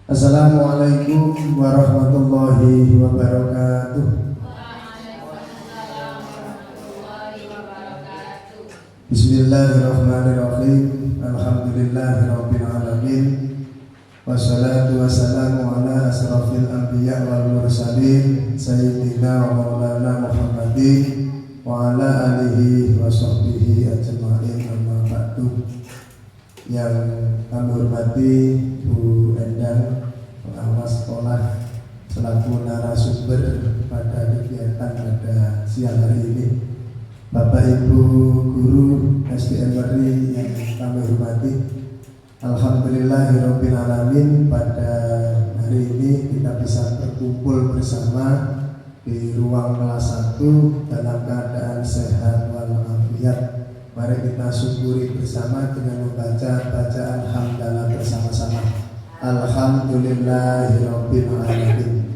Assalamualaikum warahmatullahi wabarakatuh. Bismillahirrahmanirrahim. Alhamdulillahirabbil alamin. Wassalatu wassalamu ala asrafil anbiya wal mursalin sayyidina wa maulana Muhammadin wa ala alihi wa sahbihi ajma'in, amma ba'du. Yang kami hormati Bu Endang, pengawas sekolah selaku narasumber pada kegiatan pada siang hari ini, Bapak Ibu guru SDN Meri yang kami hormati, alhamdulillahirabbil alamin, pada hari ini kita bisa berkumpul bersama di ruang kelas 1 dalam keadaan sehat walafiat. Mari kita syukuri bersama dengan membaca bacaan hamdalah bersama-sama. Alhamdulillahirabbil alamin.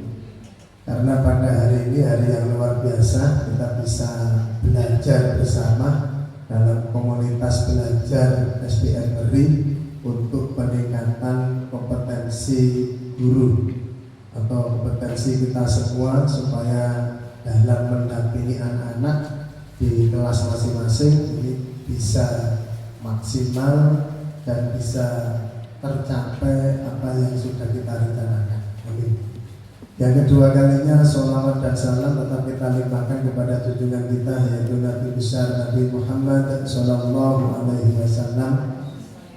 Karena pada hari ini hari yang luar biasa, kita bisa belajar bersama dalam komunitas belajar SDN Meri untuk peningkatan kompetensi guru atau kompetensi kita semua supaya dalam mendampingi anak-anak di kelas masing-masing ini bisa maksimal dan bisa tercapai apa yang sudah kita rencanakan. Amin. Yang kedua kalinya, sholawat dan salam tetap kita limpahkan kepada junjungan kita, yaitu Nabi besar Nabi Muhammad Sallallahu Alaihi Wasallam,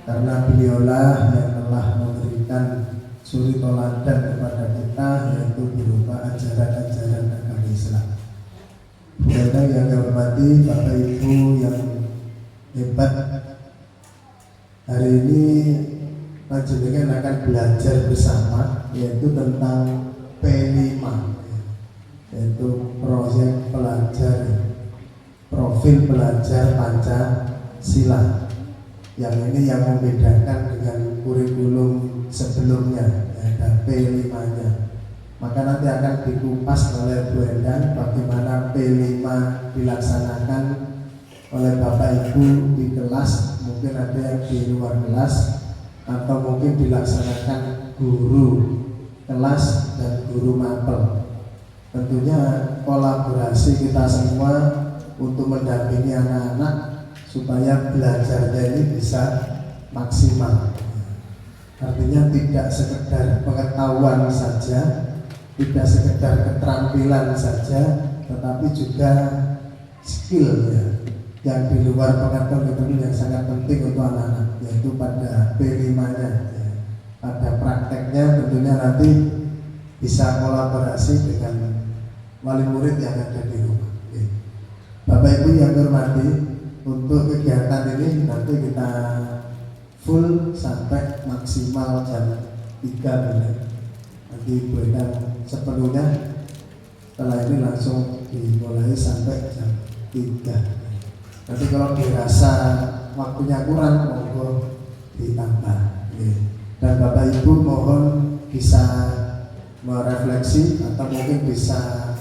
karena beliaulah yang telah memberikan suri toladan kepada kita, yaitu berupa ajaran-ajaran agama Islam. Kemudian yang dihormati Bapak Ibu yang hebat, hari ini panjenengan akan belajar bersama yaitu tentang P5, yaitu proyek pelajar profil pelajar Pancasila. Yang ini yang membedakan dengan kurikulum sebelumnya, ada P5-nya. Maka nanti akan dikupas oleh Bu Endang bagaimana P5 dilaksanakan oleh Bapak Ibu di kelas, mungkin ada yang di luar kelas, atau mungkin dilaksanakan guru kelas dan guru mapel. Tentunya kolaborasi kita semua untuk mendampingi anak-anak supaya belajarnya ini bisa maksimal. Artinya tidak sekedar pengetahuan saja, tidak sekedar keterampilan saja, tetapi juga skill ya, yang di luar pengetahuan yang sangat penting untuk anak-anak, yaitu pada P5-nya ya. Pada prakteknya tentunya nanti bisa kolaborasi dengan wali murid yang ada di rumah ya. Bapak Ibu yang hormati, untuk kegiatan ini nanti kita full sampai maksimal jam 3 nanti Bu Endang sepenuhnya. Setelah ini langsung dimulai sampai jam 3. Nanti kalau dirasa waktunya kurang, monggo ditambah. Dan Bapak Ibu mohon bisa merefleksi atau mungkin bisa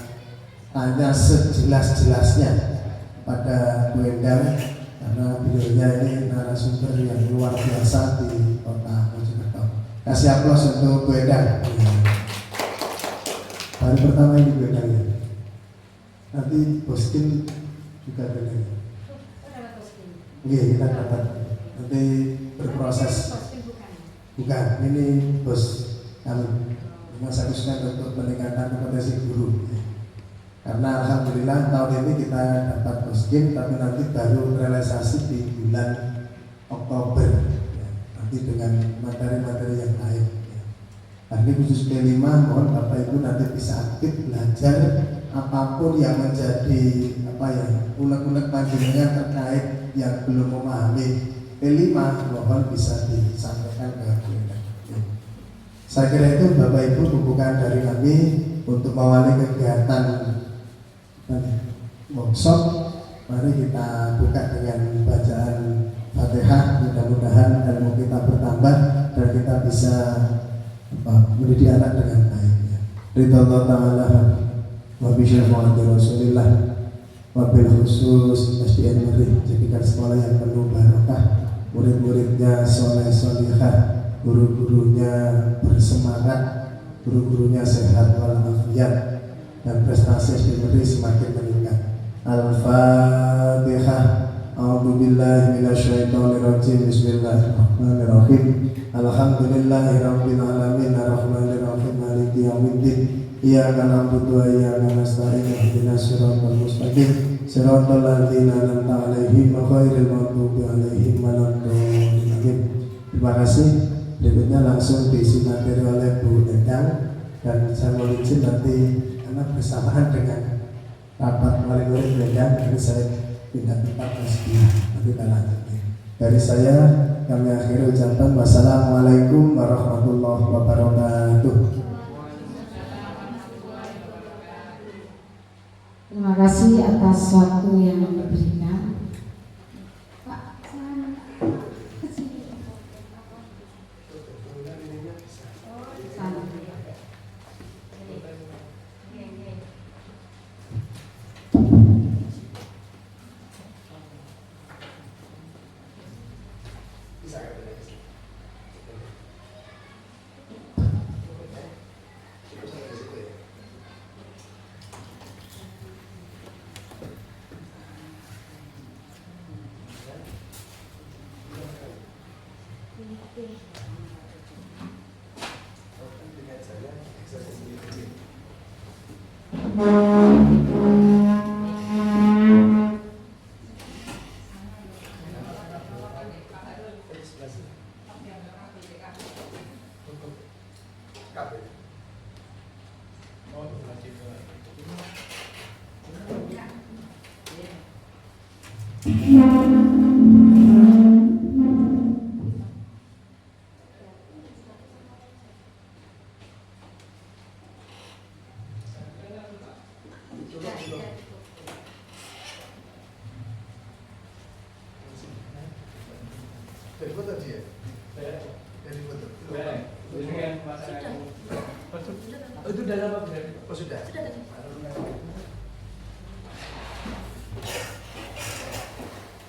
tanya sejelas-jelasnya pada Bu Endang, karena beliaunya ini narasumber yang luar biasa di kota Mojokerto. Kasih aplaus untuk Bu Endang. Hari pertama ini Bu Endang ya. Nanti Boskin juga ada. Oke, kita dapat nanti berproses. Bukan, ini bos kami. Mas Aguskan untuk peningkatan kompetensi guru. Karena alhamdulillah tahun ini kita dapat Boskin, tapi nanti baru realisasi di bulan Oktober. Nanti dengan materi-materi yang lain. Nah, ini khusus P5, mohon Bapak Ibu nanti bisa aktif belajar apapun yang menjadi unek-unek panjenengan terkait yang belum memahami P5, mohon bisa disampaikan ke Bu Endang. Saya kira itu Bapak Ibu pembukaan dari kami untuk mengawali kegiatan workshop. Mari kita buka dengan bacaan Fatihah, mudah-mudahan ilmu kita bertambah dan kita bisa mendidik anak dengan baik. Ridha Allah Ta'ala wa bi syafaati Rasulillah wabil khusus SDN Meri, jadikan sekolah yang penuh barokah, murid-muridnya soleh solihah, guru-gurunya bersemangat, guru-gurunya sehat walafiat, dan prestasi SPMRI semakin meningkat. Al-Fatihah. A'udzubillahi minasyaitonirrajim. Bismillahirrahmanirrahim. Alhamdulillahirabbil alamin arrahmanirrahim maliki yaumiddin. Iyyaka na'budu wa iyyaka nasta'in ihdinas siratal mustaqim siratal ladzina an'amta 'alaihim ghairil maghdubi 'alaihim waladdallin. Terima kasih. Berikutnya langsung diisi materi oleh Bu Endang, dan saya mau izin nanti karena bersamaan dengan rapat wali murid Bu Endang, nanti saya pindah tempat nanti kita lanjutkan. Dari saya kami akhiri ucapan wassalamualaikum warahmatullahi wabarakatuh. Terima kasih atas waktu yang diberikan. Pak,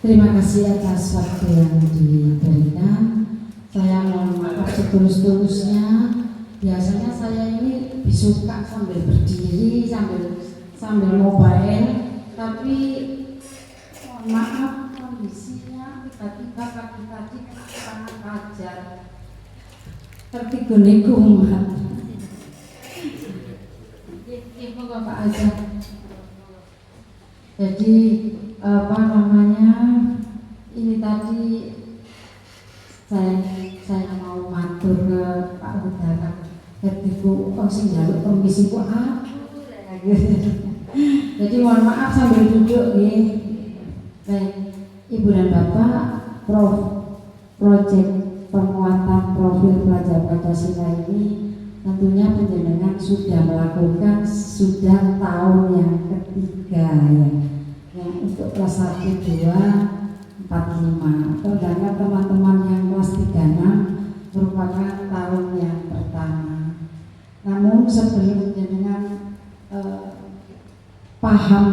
terima kasih atas waktu yang diberikan. Saya mohon maaf setulus-tulusnya. Biasanya saya ini suka sambil berdiri, sambil mobile, tapi mohon maaf kondisinya tiba-tiba kaki sangat kajar, tertigun-tigun. Ibu Bapak aja. Jadi ini tadi saya mau matur ke Pak Udara ketika sing njaluk permisi ku jadi mohon maaf sambil duduk nggih. Baik, Ibu dan Bapak, proyek penguatan profil pelajar Pancasila ini tentunya penjenengan sudah melakukan sudah tahun yang ketiga ya. Yang untuk kelas 1, 2, 4, 5. Sedangkan teman-teman yang kelas 3, 6 merupakan tahun yang pertama. Namun sebelum jenengan paham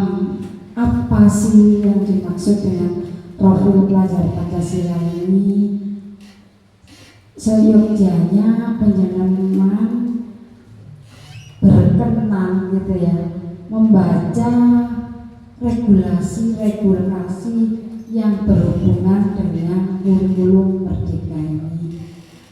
apa sih yang dimaksud dengan profil pelajar Pancasila ini, seyogyanya penjenengan berkenan gitu ya membaca regulasi yang berhubungan dengan kurikulum merdeka ini.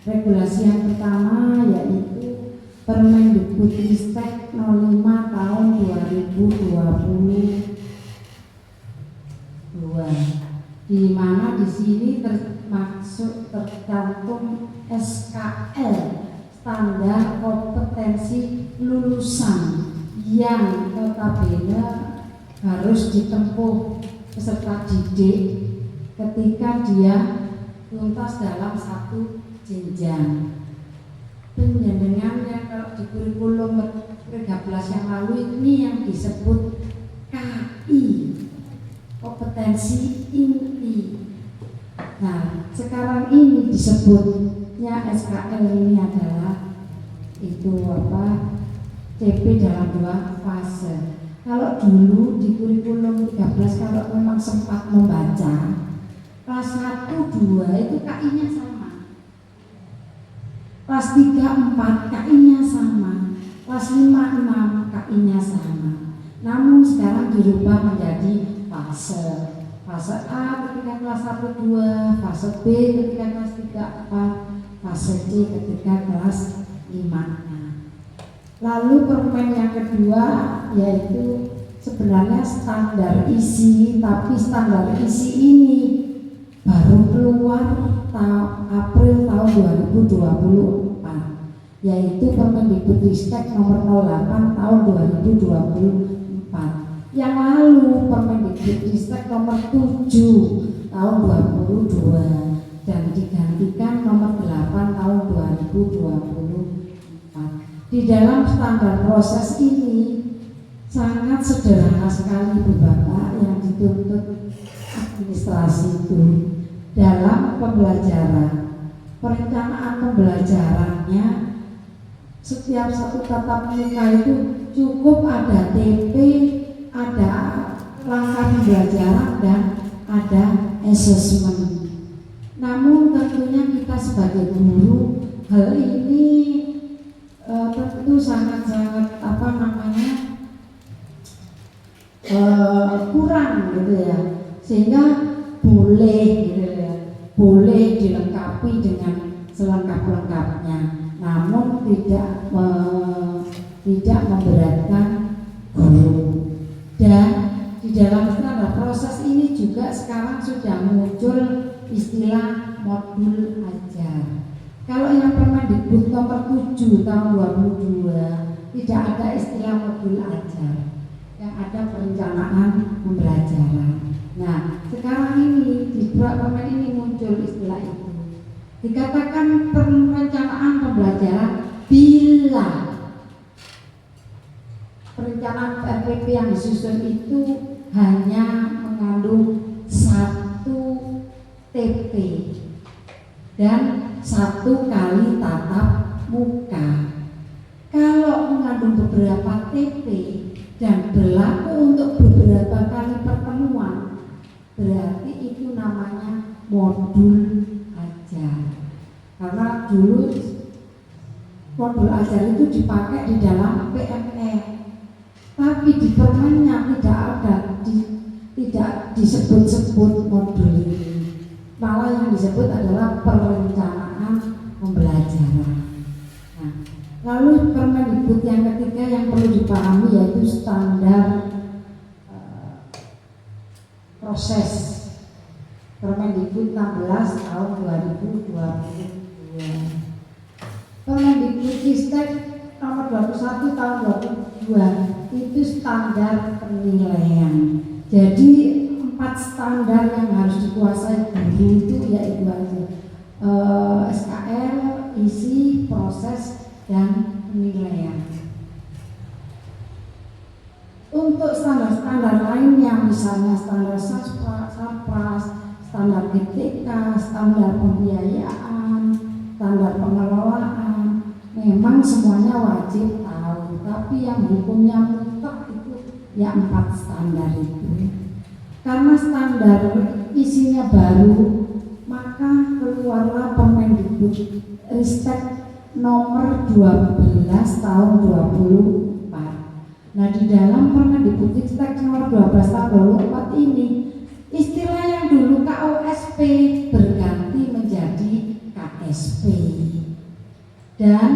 Regulasi yang pertama yaitu Permendikbudristek 05 tahun 2022, di mana di sini tercantum SKL, standar kompetensi lulusan yang notabene harus ditempuh peserta didik ketika dia tuntas dalam satu jenjang. Penjenengan yang kalau di kurikulum 13 yang lalu ini yang disebut KI, kompetensi inti. Nah, sekarang ini disebutnya SKL ini adalah itu CP dalam 2 fase. Kalau dulu di kurikulum 13 kalau memang sempat membaca kelas 1, 2 itu KI-nya sama. kelas 3 4 KI-nya sama, kelas 5 6 KI-nya sama. Namun sekarang dirubah menjadi fase. Fase A ketika kelas 1 2, fase B ketika kelas 3 4, fase C ketika kelas 5. Lalu permen yang kedua yaitu sebenarnya standar isi, tapi standar isi ini baru keluar April tahun 2024, yaitu Permendikbudristek nomor 08 tahun 2024. Yang lalu Permendikbudristek nomor 7 tahun 2022 dan digantikan nomor 8 tahun 2024. Di dalam standar proses ini sangat sederhana sekali Bapak yang dituntut administrasi itu dalam pembelajaran. Perencanaan pembelajarannya setiap satu tatap muka itu cukup ada TP, ada langkah pembelajaran dan ada assessment. Namun tentunya kita sebagai guru hal ini tentu sangat-sangat kurang gitu ya, sehingga boleh gitu ya, boleh dilengkapi dengan selengkap-lengkapnya, namun tidak memberatkan guru. Dan di dalam standar proses ini juga sekarang sudah muncul istilah modul ajar. Kalau yang Permendikbud nomor 7 tahun 2022 tidak ada istilah modul ajar, yang ada perencanaan pembelajaran. Nah, sekarang ini di Permen ini muncul istilah itu. Dikatakan perencanaan pembelajaran bila perencanaan RPP yang disusun itu hanya mengandung 1 TP dan 1 kali tatap muka. Kalau mengandung beberapa TP dan berlaku untuk beberapa kali pertemuan, berarti itu namanya modul ajar. Karena dulu modul ajar itu dipakai di dalam PMR, tapi di permennya tidak disebut-sebut modul ini. Malah yang disebut adalah perencanaan pembelajaran. Nah, lalu Permendikbud yang ketiga yang perlu dipahami yaitu standar proses. Permendikbud 16 tahun 2022. Permendikbudristek nomor 21 tahun 2022 itu standar penilaian. Jadi 4 standar yang harus dikuasai guru itu yaitu SKL, isi, proses, dan penilaian. Untuk standar-standar lainnya misalnya standar SAPRAS, standar GTK, standar pembiayaan, standar pengelolaan, memang semuanya wajib tahu, tapi yang hukumnya mutlak itu ya 4 standar itu. Karena standar isinya baru, maka keluarlah Permendikbudristek nomor 12 tahun 2024. Nah, di dalam Permendikbudristek nomor 12 tahun 2024 ini, istilah yang dulu KOSP berganti menjadi KSP. Dan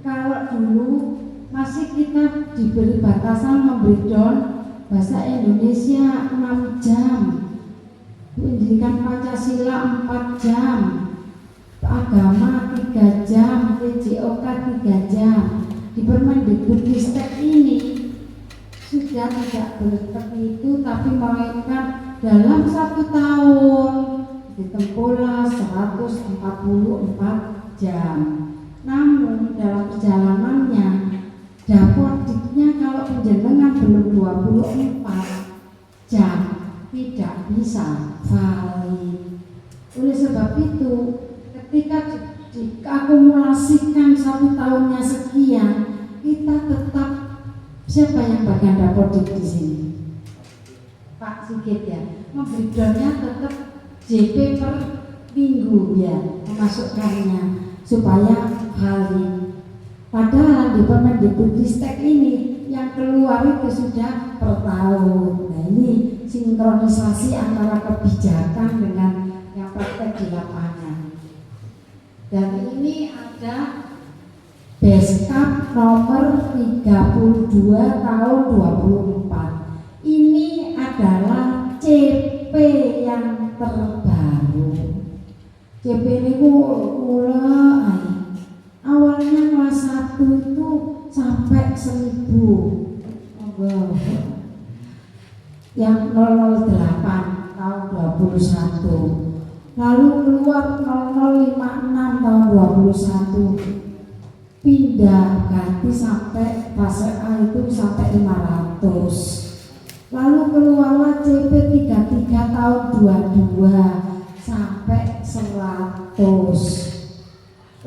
kalau dulu masih kita diberi batasan memberi down bahasa Indonesia 6 jam, pendidikan Pancasila 4 jam, agama 3 jam, PJOK 3 jam. Di Permendikbudristek ini sudah tidak seperti itu, tapi melainkan dalam 1 tahun ditempuhlah 144 jam. Namun dalam perjalanannya dapodiknya kalau penjenengan belum 24 jam tidak bisa valid. Oleh sebab itu ketika diakumulasikan 1 tahunnya sekian, kita tetap, siapa yang bagian dapodik di sini? Pak Sigit ya, memberikannya tetap JP per minggu ya, memasukkannya supaya kali. Padahal di Permendikbudristek ini yang keluar itu sudah per tahun. Nah ini sinkronisasi antara kebijakan dengan yang praktek di lapangan. Dan ini ada Beskap nomor 32 tahun 24. Ini adalah CP yang terbaru. CP ini mulai awalnya kelas 1 itu sampai 1000. Wow. Yang 008 tahun 21. Lalu keluar 0056 tahun 21. Pindah ganti sampai fase A itu sampai 500. Lalu keluarlah CP 33 tahun 22 sampai 100.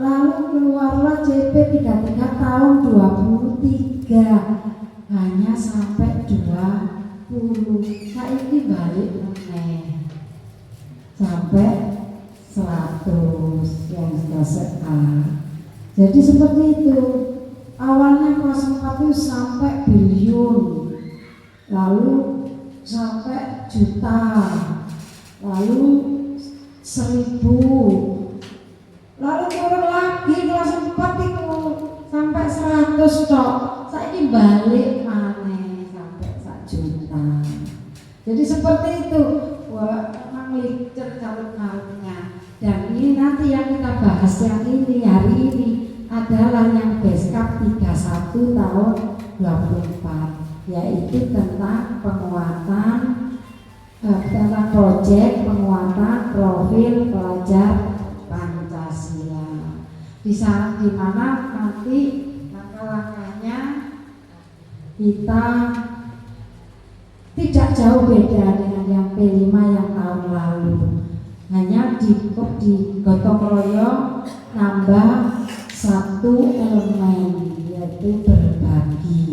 Lalu keluarlah CP 33 tahun 23 hanya sampai 20. Saiki balik meneh sampai 100 yang fase A. Jadi seperti itu. Awalnya kelas 4 itu sampai biliun, lalu sampai juta, lalu 1000, lalu turun lagi kelas 4 itu sampai 100 tok. Saya ini balik maneh sampai 1 juta. Jadi seperti itu. Wah, memang licin calon-calonnya. Dan ini nanti yang kita bahas yang ini hari ini adalah yang Beskap 31 tahun 24, yaitu tentang penguatan tentang proyek penguatan profil pelajar Pancasila. Di mana nanti langkah-langkahnya kita tidak jauh beda dengan yang P5 yang tahun lalu. Hanya digotong royong nambah 1 elemen, yaitu berbagi,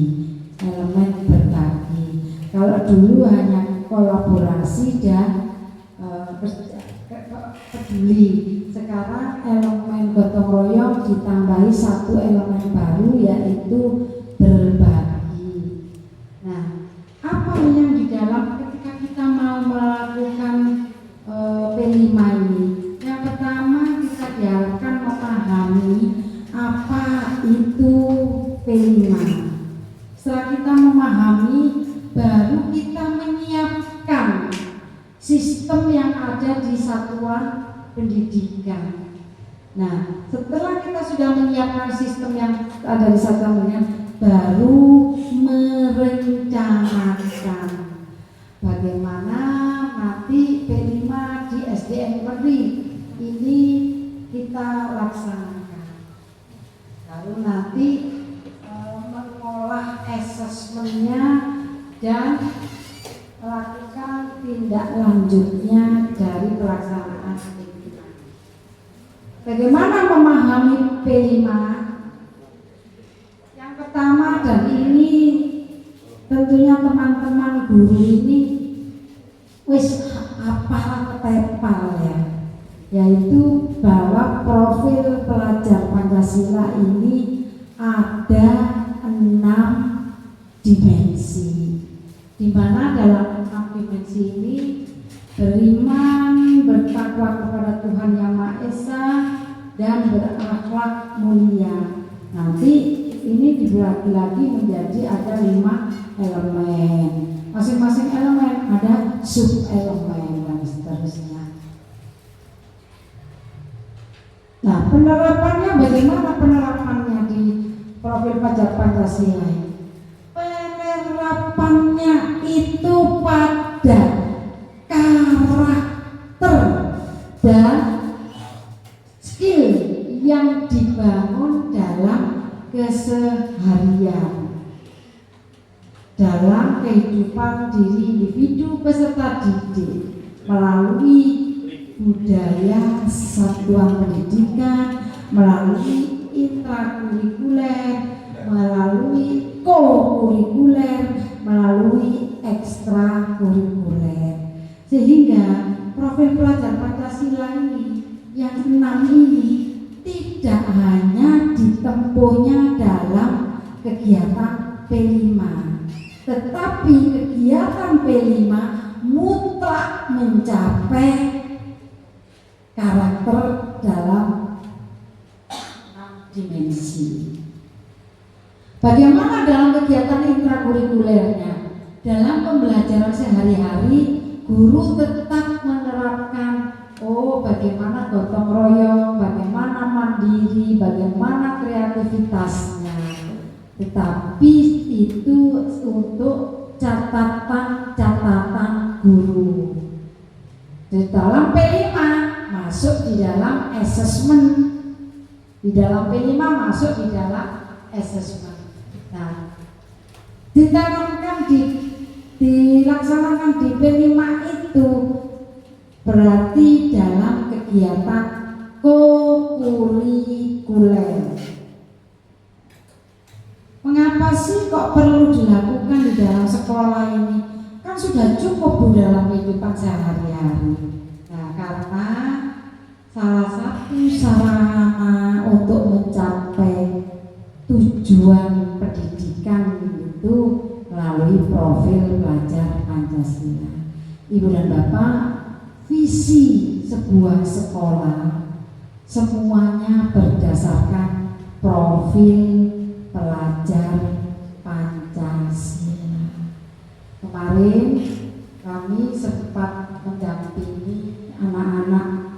elemen berbagi. Kalau dulu hanya kolaborasi dan peduli, sekarang elemen gotong royong ditambahi 1 elemen baru, yaitu berbagi. Nah, apa yang di dalam ketika kita mau melakukan P5 ini? Yang pertama, kita diharapkan memahami apa itu P5. Setelah kita memahami, baru kita menyiapkan sistem yang ada di satuan pendidikan. Nah, setelah kita sudah menyiapkan sistem yang ada di satuan pendidikan, baru merencanakan bagaimana nanti P5 di SDN Peri ini kita laksanakan. Lalu nanti mengolah asesmennya dan melakukan tindak lanjutnya dari pelaksanaan P5. Bagaimana memahami P5? Yang pertama, dan ini tentunya teman-teman guru ini wis hafal tepal ya, yaitu bahwa profil pelajar Pancasila ini ada 6 dimensi, di mana dalam 6 dimensi ini beriman, bertakwa kepada Tuhan Yang Maha Esa, dan berakhlak mulia. Nanti ini dibagi lagi menjadi ada 5 elemen. Masing-masing elemen ada sub elemen dan seterusnya. Nah, penerapannya bagaimana penerapannya di profil pelajar Pancasila? Penerapannya itu pada karakter dan skill yang dibangun dalam keseharian, dalam kehidupan diri individu peserta didik melalui budaya satuan pendidikan, melalui intrakurikuler, melalui kokurikuler, melalui ekstrakurikuler. Sehingga profil pelajar Pancasila ini yang 6 ini tidak hanya menempuhnya dalam kegiatan P5. Tetapi kegiatan P5 mutlak mencapai karakter dalam 6 dimensi. Bagaimana dalam kegiatan intrakurikulernya? Dalam pembelajaran sehari-hari, guru tetap menerapkan bagaimana gotong royong, bagaimana mandiri, bagaimana kreativitasnya. Tetapi itu untuk catatan guru. Di dalam P5 masuk di dalam assessment. Di dalam P5 masuk di dalam assessment. Nah, dilaksanakan di P5 itu berarti dalam kegiatan kokurikuler. Mengapa sih kok perlu dilakukan di dalam sekolah ini? Kan sudah cukup dalam kehidupan sehari-hari. Nah, karena salah satu sarana untuk mencapai tujuan pendidikan itu melalui profil pelajar Pancasila. Ibu dan Bapak, visi sebuah sekolah semuanya berdasarkan profil pelajar Pancasila. Kemarin kami sempat mendampingi anak-anak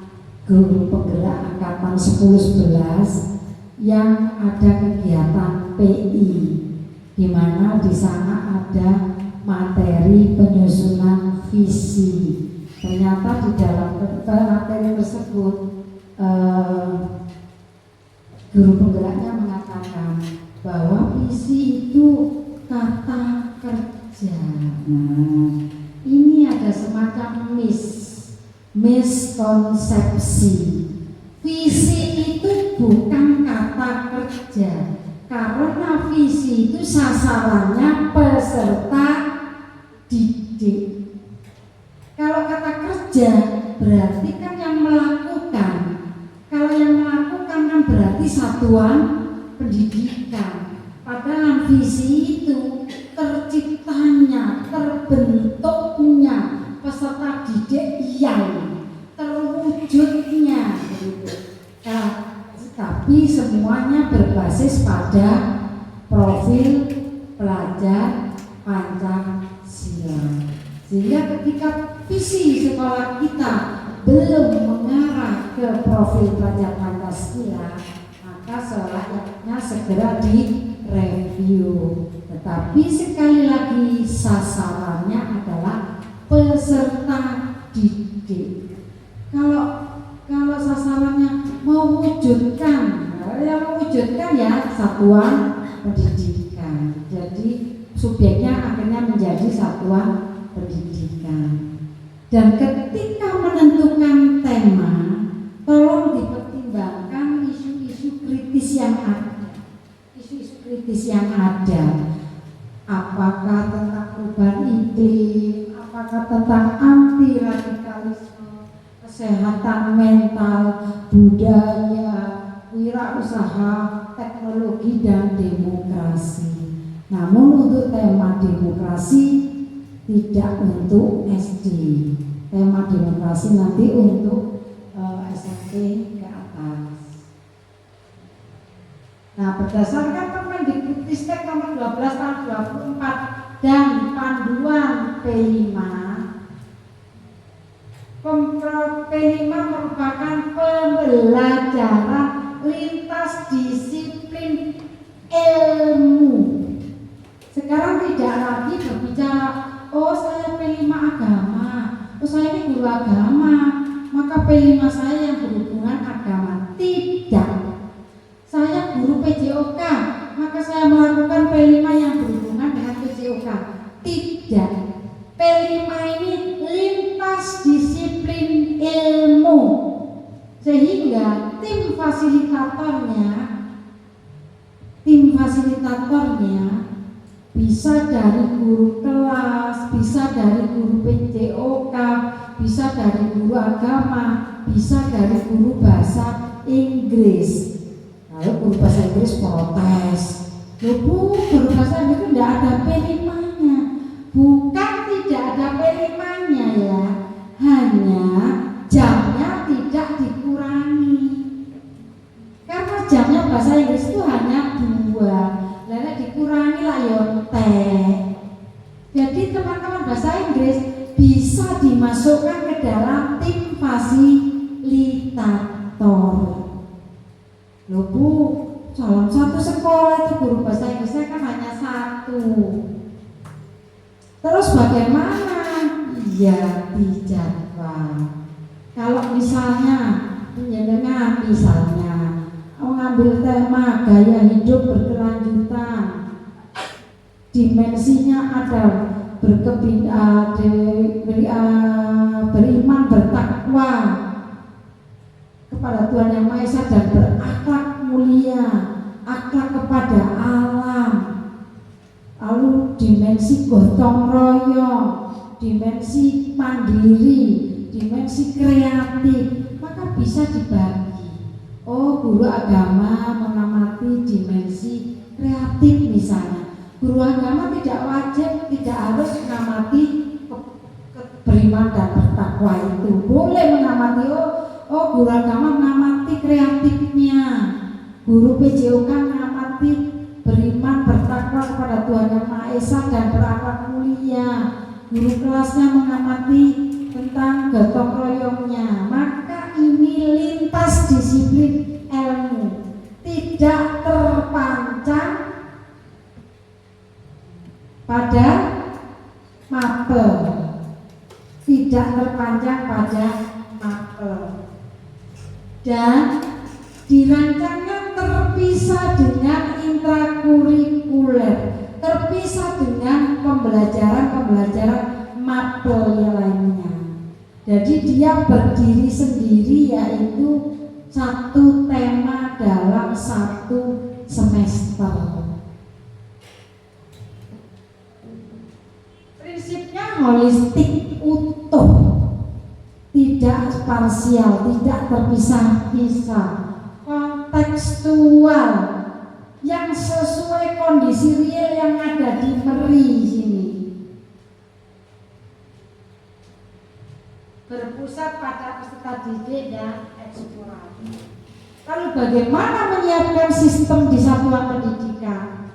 guru penggerak angkatan 10-11 yang ada kegiatan PI, di mana di sana ada materi penyusunan visi. Ternyata di dalam materi tersebut guru penggeraknya mengatakan bahwa visi itu kata kerja. Nah, ini ada semacam miskonsepsi. Visi itu bukan kata kerja, karena visi itu sasarannya peserta didik. Kalau kata kerja berarti kan yang melakukan. Kalau yang melakukan kan berarti satuan pendidikan. Padahal visi itu terciptanya, terbentuknya peserta didik yang terwujudnya gitu. Tapi semuanya berbasis pada profil pelajar Pancasila. Sehingga ketika visi sekolah kita belum mengarah ke profil pelajar Pancasila, maka selayaknya segera direview. Tetapi sekali lagi sasarannya adalah peserta didik. Kalau sasarannya mewujudkan, yang mewujudkan ya satuan pendidikan. Jadi subjeknya akhirnya menjadi satuan pendidikan. Dan ketika menentukan tema, tolong dipertimbangkan isu-isu kritis yang ada. Isu-isu kritis yang ada. Apakah tentang perubahan iklim, apakah tentang anti radikalisme, kesehatan mental, budaya, wirausaha, teknologi dan demokrasi. Namun untuk tema demokrasi tidak untuk SD. Tema demokrasi nanti untuk SMP ke atas. Nah, berdasarkan Permendikbudristek nomor 12 tahun 24 dan panduan P5, P5 merupakan pembelajaran lintas disiplin ilmu. Sekarang tidak lagi berbicara, saya P5 agama, saya ini guru agama, maka P5 saya yang berhubungan agama. Tidak. Saya guru PJOK, maka saya melakukan P5 yang berhubungan dengan PJOK. Tidak. P5 ini lintas disiplin ilmu, sehingga tim fasilitatornya bisa dari guru kelas, bisa dari guru PJOK, bisa dari guru agama, bisa dari guru bahasa Inggris. Lalu guru bahasa Inggris protes, loh Bu, guru bahasa Inggris itu tidak ada P5-nya. Bukan tidak ada P5-nya ya, hanya jamnya tidak dikurangi. Karena jamnya bahasa Inggris itu hanya 2, lalu dikurangi lah yontek. Jadi teman-teman bahasa Inggris bisa dimasukkan ke dalam tim fasilitator. Loh Bu, dalam satu sekolah itu guru bahasa Inggrisnya kan hanya 1. Terus bagaimana? Ya dijadwal. Kalau misalnya penjenengan mengambil tema gaya hidup berkelanjutan, dimensinya ada beriman bertakwa kepada Tuhan Yang Maha Esa dan berakhlak mulia, akhlak kepada alam. Lalu dimensi gotong royong, dimensi mandiri, dimensi kreatif, maka bisa dibagi. Oh, guru agama mengamati dimensi kreatif misalnya. Guru agama tidak wajib, tidak harus mengamati beriman dan bertakwa itu. Boleh mengamati, oh guru agama mengamati kreatifnya. Guru PJOK mengamati beriman bertakwa kepada Tuhan Yang Maha Esa dan berakhlak mulia. Guru kelasnya mengamati tentang gotong royongnya. Maka ini lintas disiplin ilmu, tidak terpancang pada mapel, tidak terpanjang pada mapel, dan dirancangnya terpisah dengan intrakurikuler, terpisah dengan pembelajaran mapel yang lainnya. Jadi dia berdiri sendiri, yaitu satu tema dalam satu semester. Prinsipnya holistik, utuh, tidak parsial, tidak terpisah-pisah, kontekstual, yang sesuai kondisi real yang ada di Meri sini. Berpusat pada peserta didik dan eksplorasi. Lalu bagaimana menyiapkan sistem di satuan pendidikan?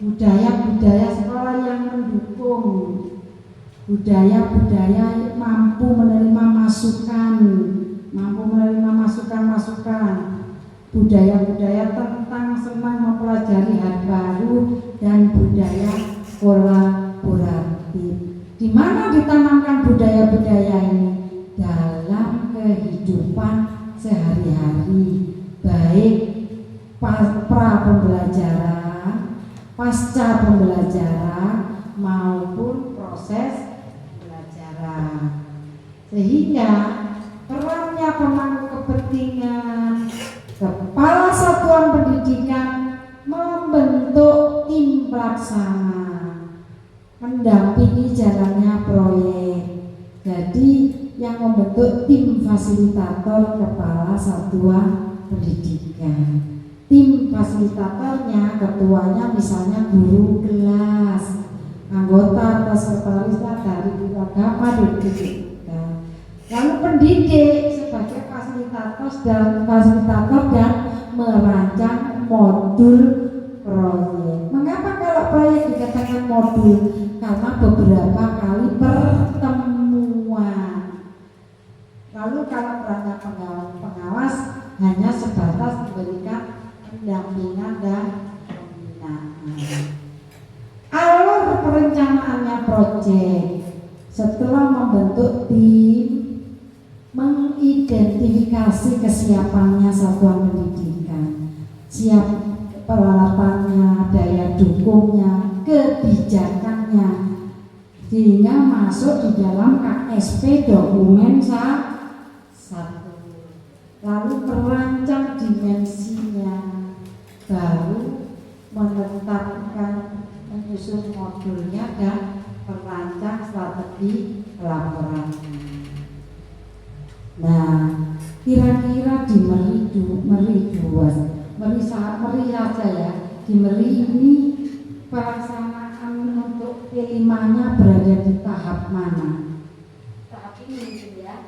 Budaya-budaya sekolah yang mendukung, budaya-budaya mampu menerima masukan, budaya-budaya tentang senang mempelajari hal baru dan budaya kolaboratif. Di mana ditanamkan budaya-budaya ini? Dalam kehidupan sehari-hari, baik pra pembelajaran, pasca pembelajaran maupun proses pembelajaran. Sehingga perannya pemangku kepentingan, kepala satuan pendidikan membentuk tim pelaksana, mendampingi jalannya proyek. Jadi yang membentuk tim fasilitator kepala satuan pendidikan. Tim fasilitatornya, ketuanya misalnya guru kelas, anggota atau sekretarisnya dari guru agama dan pendidikan. Lalu pendidik sebagai fasilitator dan merancang modul proyek. Mengapa kalau proyek dikatakan modul? Karena beberapa kali pertemuan. Lalu kalau peran pengawas hanya sebatas memberikan pendampingan dan pembinaan. Alur perencanaannya proyek setelah membentuk tim, mengidentifikasi kesiapannya satuan pendidikan, siap peralatannya, daya dukungnya, kebijakannya, sehingga masuk di dalam KSP dokumen 1. Lalu merancang dimensinya, baru menetapkan, menyusun modulnya dan merancang strategi pelaporannya. Nah, kira-kira di Meri 2 Meri saja ya. Di Meri ini pelaksanaan untuk P5-nya berada di tahap mana? Tahap ini gitu ya.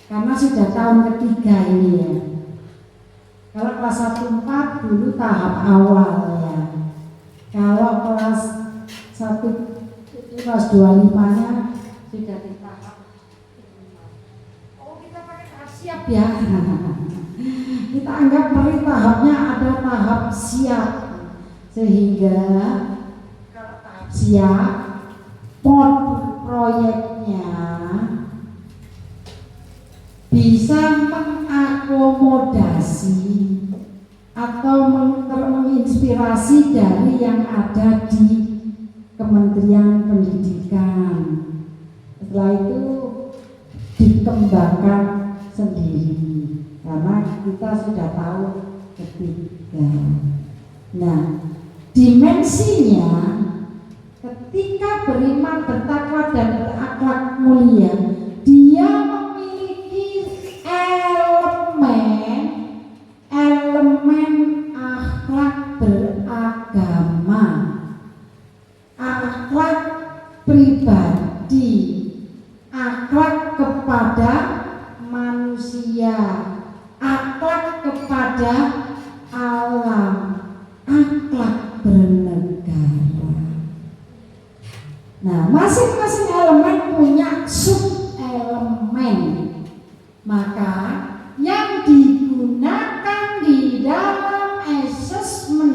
Karena sudah tahun ketiga ini ya. Kalau kelas 1 4 dulu tahap awal ya. Kalau kelas 1 kelas 25-nya sudah di tahap. Oh, kita pakai tahap siap ya. Kita anggap Meri tahapnya ada tahap siap, sehingga kalau tahap siap modul proyeknya bisa mengakomodasi atau menginspirasi dari yang ada di Kementerian Pendidikan. Setelah itu dikembangkan sendiri karena kita sudah tahu ketiga. Nah, dimensinya ketika beriman, bertakwa dan berakhlak mulia, dia memiliki elemen akhlak beragama, akhlak pribadi, akhlak kepada manusia, akhlak kepada alam, akhlak bernegara. Nah, masing-masing elemen punya sub elemen. Maka yang digunakan di dalam asesmen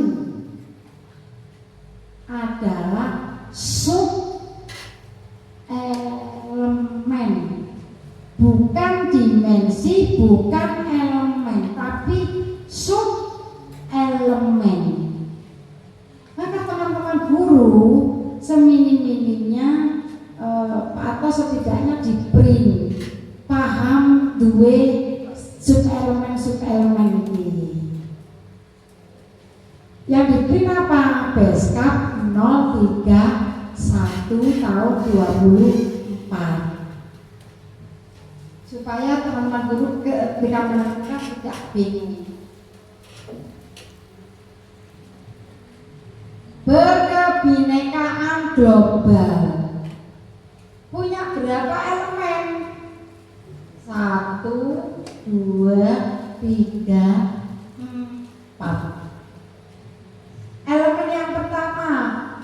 adalah sub elemen, bukan dimensi, bukan elemen, tapi sub elemen. Maka teman-teman guru seminim-minimnya atau setidaknya di print paham dua sub-elemen ini. Yang di print apa? Beskap 031 tahun 24, supaya teman-teman guru ketika menentukan tidak bingung. Berkebinekaan global punya berapa elemen? 1, 2, 3, 4. Elemen yang pertama,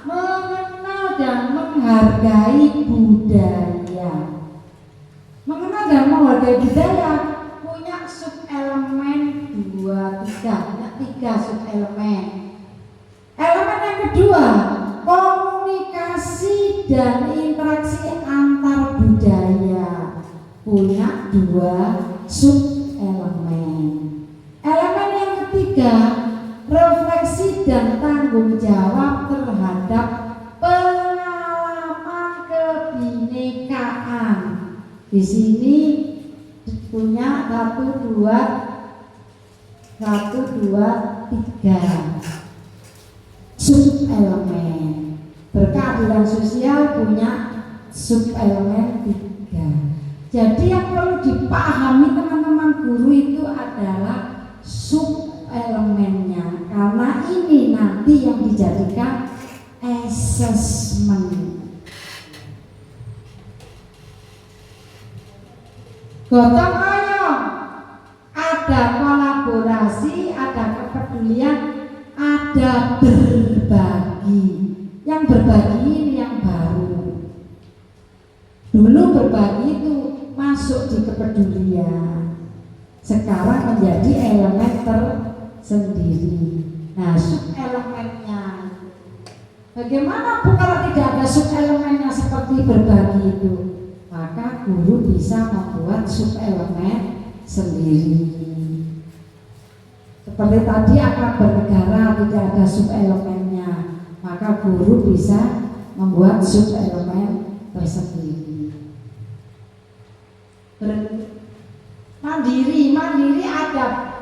mengenal dan menghargai budaya. Mengenal dan menghargai budaya punya sub elemen 2, 3, 3 sub elemen. Elemen yang kedua, komunikasi dan interaksi antar budaya punya 2 sub elemen. Elemen yang ketiga, refleksi dan tanggung jawab terhadap pengalaman kebinekaan. Di sini punya 1, 2, 3 sub elemen. Berkeadilan sosial punya sub elemen 3. Jadi yang perlu dipahami teman-teman guru itu adalah sub elemennya, karena ini nanti yang dijadikan asesmen. Gotong royong, ada kolaborasi, ada kepedulian, ada berbagi. Yang berbagi ini yang baru. Dulu berbagi itu masuk di kepedulian, sekarang menjadi elemen tersendiri. Nah, sub elemennya bagaimana kalau tidak ada sub elemennya seperti berbagi itu? Maka guru bisa membuat sub elemen sendiri. Seperti tadi akhlak bernegara tidak ada sub elemennya, maka guru bisa membuat sub elemen tersendiri. Mandiri ada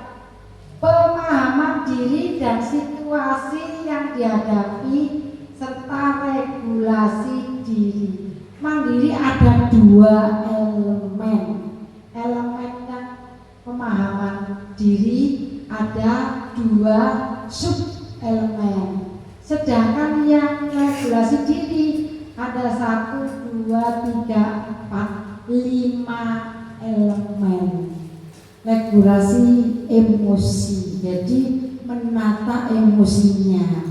pemahaman diri dan situasi yang dihadapi serta regulasi diri. Mandiri ada 2 elemen. Elemen yang pemahaman diri ada 2 sub-elemen. Sedangkan yang regulasi diri ada 1, 2, 3, 4, 5 elemen. Regulasi emosi, jadi menata emosinya.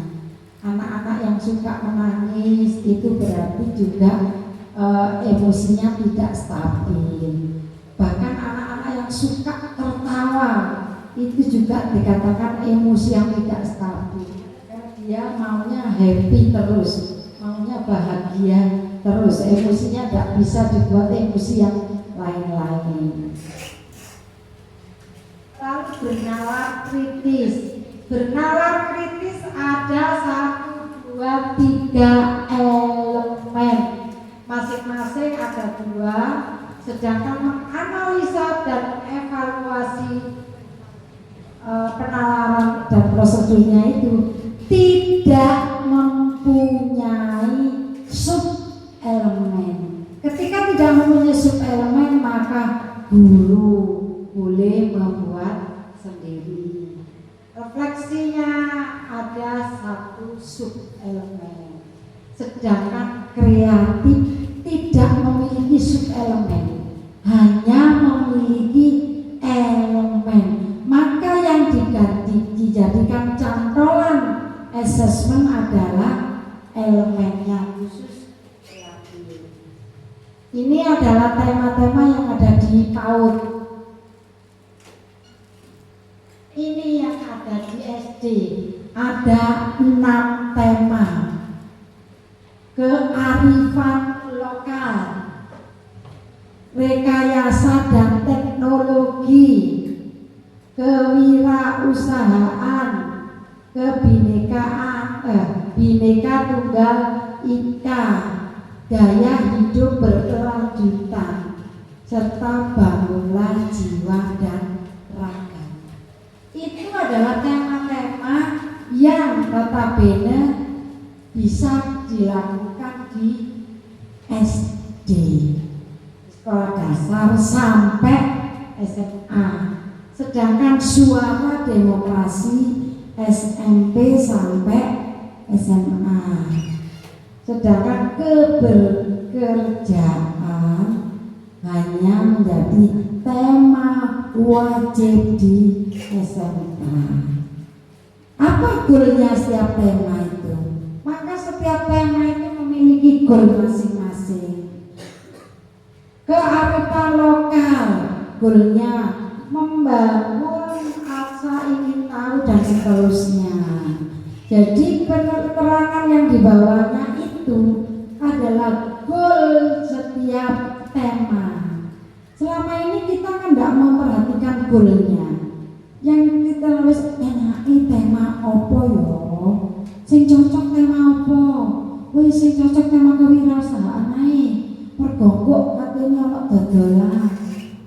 Anak-anak yang suka menangis itu berarti juga emosinya tidak stabil. Bahkan anak-anak yang suka tertawa itu juga dikatakan emosi yang tidak stabil. Karena dia maunya happy terus, maunya bahagia terus, emosinya tidak bisa dibuat emosi yang lain-lain. Lalu bernalar kritis. Bernalar kritis ada 1, 2, 3 elemen. Masing-masing ada 2. Sedangkan menganalisa dan mengevaluasi penalaran dan prosedurnya itu tidak mempunyai sub elemen. Ketika tidak mempunyai sub elemen, maka guru boleh membuat sendiri. Refleksinya ada 1 sub elemen. Sedangkan kreatif tidak memiliki sub elemen, hanya memiliki elemen. Maka yang dijadikan cantolan asesmen adalah elemennya khusus kreatif. Ini adalah tema-tema yang ada di PAUD. Ini yang ada di SD. Ada 6 tema. Kearifan lokal, rekayasa dan teknologi, kewirausahaan, kebinekaan, bineka tunggal ika, gaya hidup berkelanjutan, serta bangunlah jiwa dan raga. Itu adalah tema-tema yang notabene bisa dilakukan di SD, sekolah dasar sampai SMA. Sedangkan suara demokrasi SMP sampai SMA. Sedangkan keberkerjaan hanya menjadi tema wajib di SMA. Apa goalnya setiap tema itu? Maka setiap tema itu memiliki goal masing-masing. Kearifan lokal, goalnya membangun rasa ingin tahu dan seterusnya. Jadi penerangan yang dibawanya itu adalah goal setiap tema. Selama ini kita kan tidak memperhatikan goalnya. Yang kita harus tema opo yo, sing cocok tema opo, wih sing cocok tema kewirausahaan ae, mergo kok katanya ono dodolan,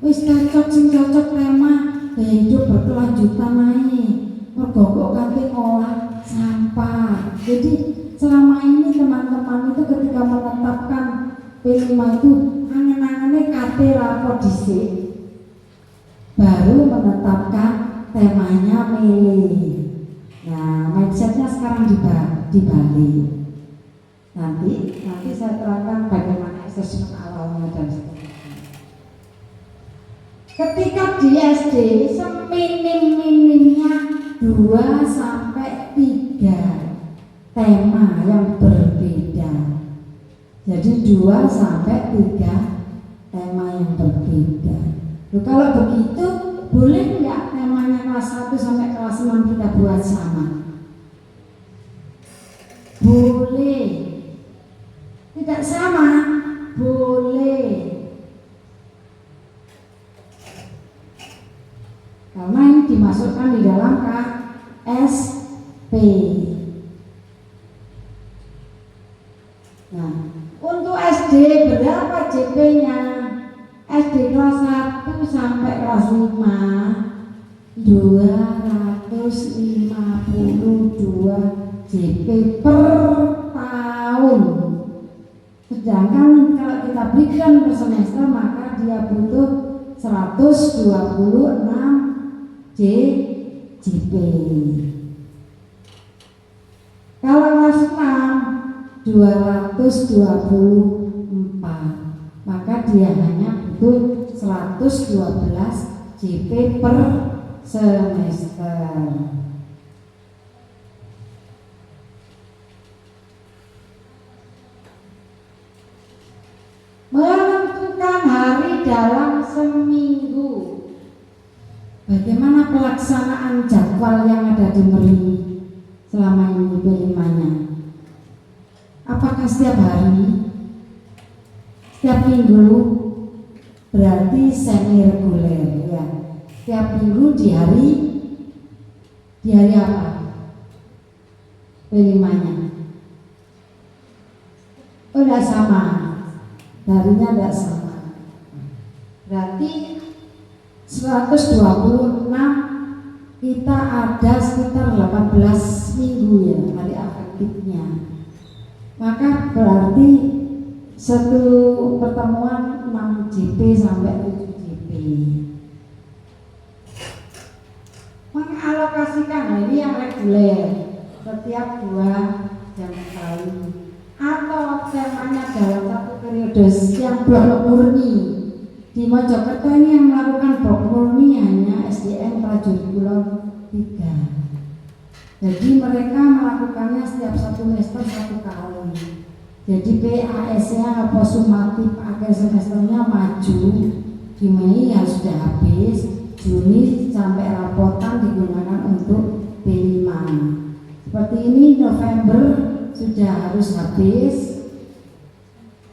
wis cocok sing cocok tema gaya hidup berkelanjutan ae, mergo kok katanya ngolah sampah. Jadi selama ini teman-teman itu ketika menetapkan P5 itu angen-angennya kate rapor dhisik, baru menetapkan temanya milih. Nah, mindsetnya sekarang dibalik. Nanti saya terangkan bagaimana asesmen awalnya dan seterusnya. Ketika di SD seminim-minimnya 2 sampai 3 tema yang berbeda. Jadi 2 sampai 3 tema yang berbeda. Kalau begitu boleh nggak temanya kelas 1 sampai kelas 6 kita buat sama? Boleh. Tidak sama? Boleh. Karena ini dimasukkan di dalam KSP. Nah, untuk SD berapa JP-nya? SD kelas 1 sampai kelas 5 252 JP per tahun. Sedangkan kalau kita berikan per semester maka dia butuh 126 JP. JP. Kalau kelas 6 224, maka dia hanya butuh 112 JP per semester. Menentukan hari dalam seminggu. Bagaimana pelaksanaan jadwal yang ada di Meri selama ini P5-nya? Apakah setiap hari? Setiap minggu? Berarti semi reguler ya. Setiap minggu di hari apa? P5-nya. Oh, tidak sama. Harinya tidak sama. Berarti 126 kita ada sekitar 18 minggu ya hari efektifnya. Maka berarti satu pertemuan 6 JP sampai 7 JP. Mengalokasikan ini yang reguler setiap 2 jam sekali, atau temanya dalam satu periode yang blok murni. Di Mojokerto ini yang melakukan blok murni hanya SDN Prajurit Kulon 3. Jadi mereka melakukannya setiap 1 semester 1 kali. Jadi PAS-nya atau sumatif akhir semesternya maju di Mei ya sudah habis, Juni sampai rapotan digunakan untuk P5. Seperti ini November sudah harus habis,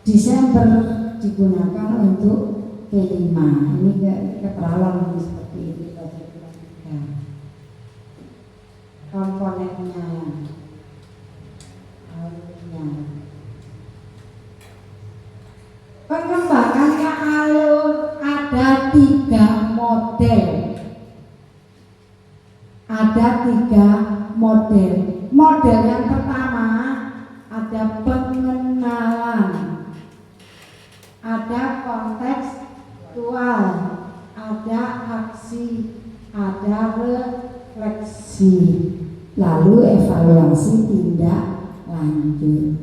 Desember digunakan untuk P5. Ini keterlaluan seperti ini komponennya. Pengembangannya alur ada 3 model. Ada 3 model. Model yang pertama ada pengenalan, ada kontekstual, ada aksi, ada refleksi, lalu evaluasi tindak lanjut.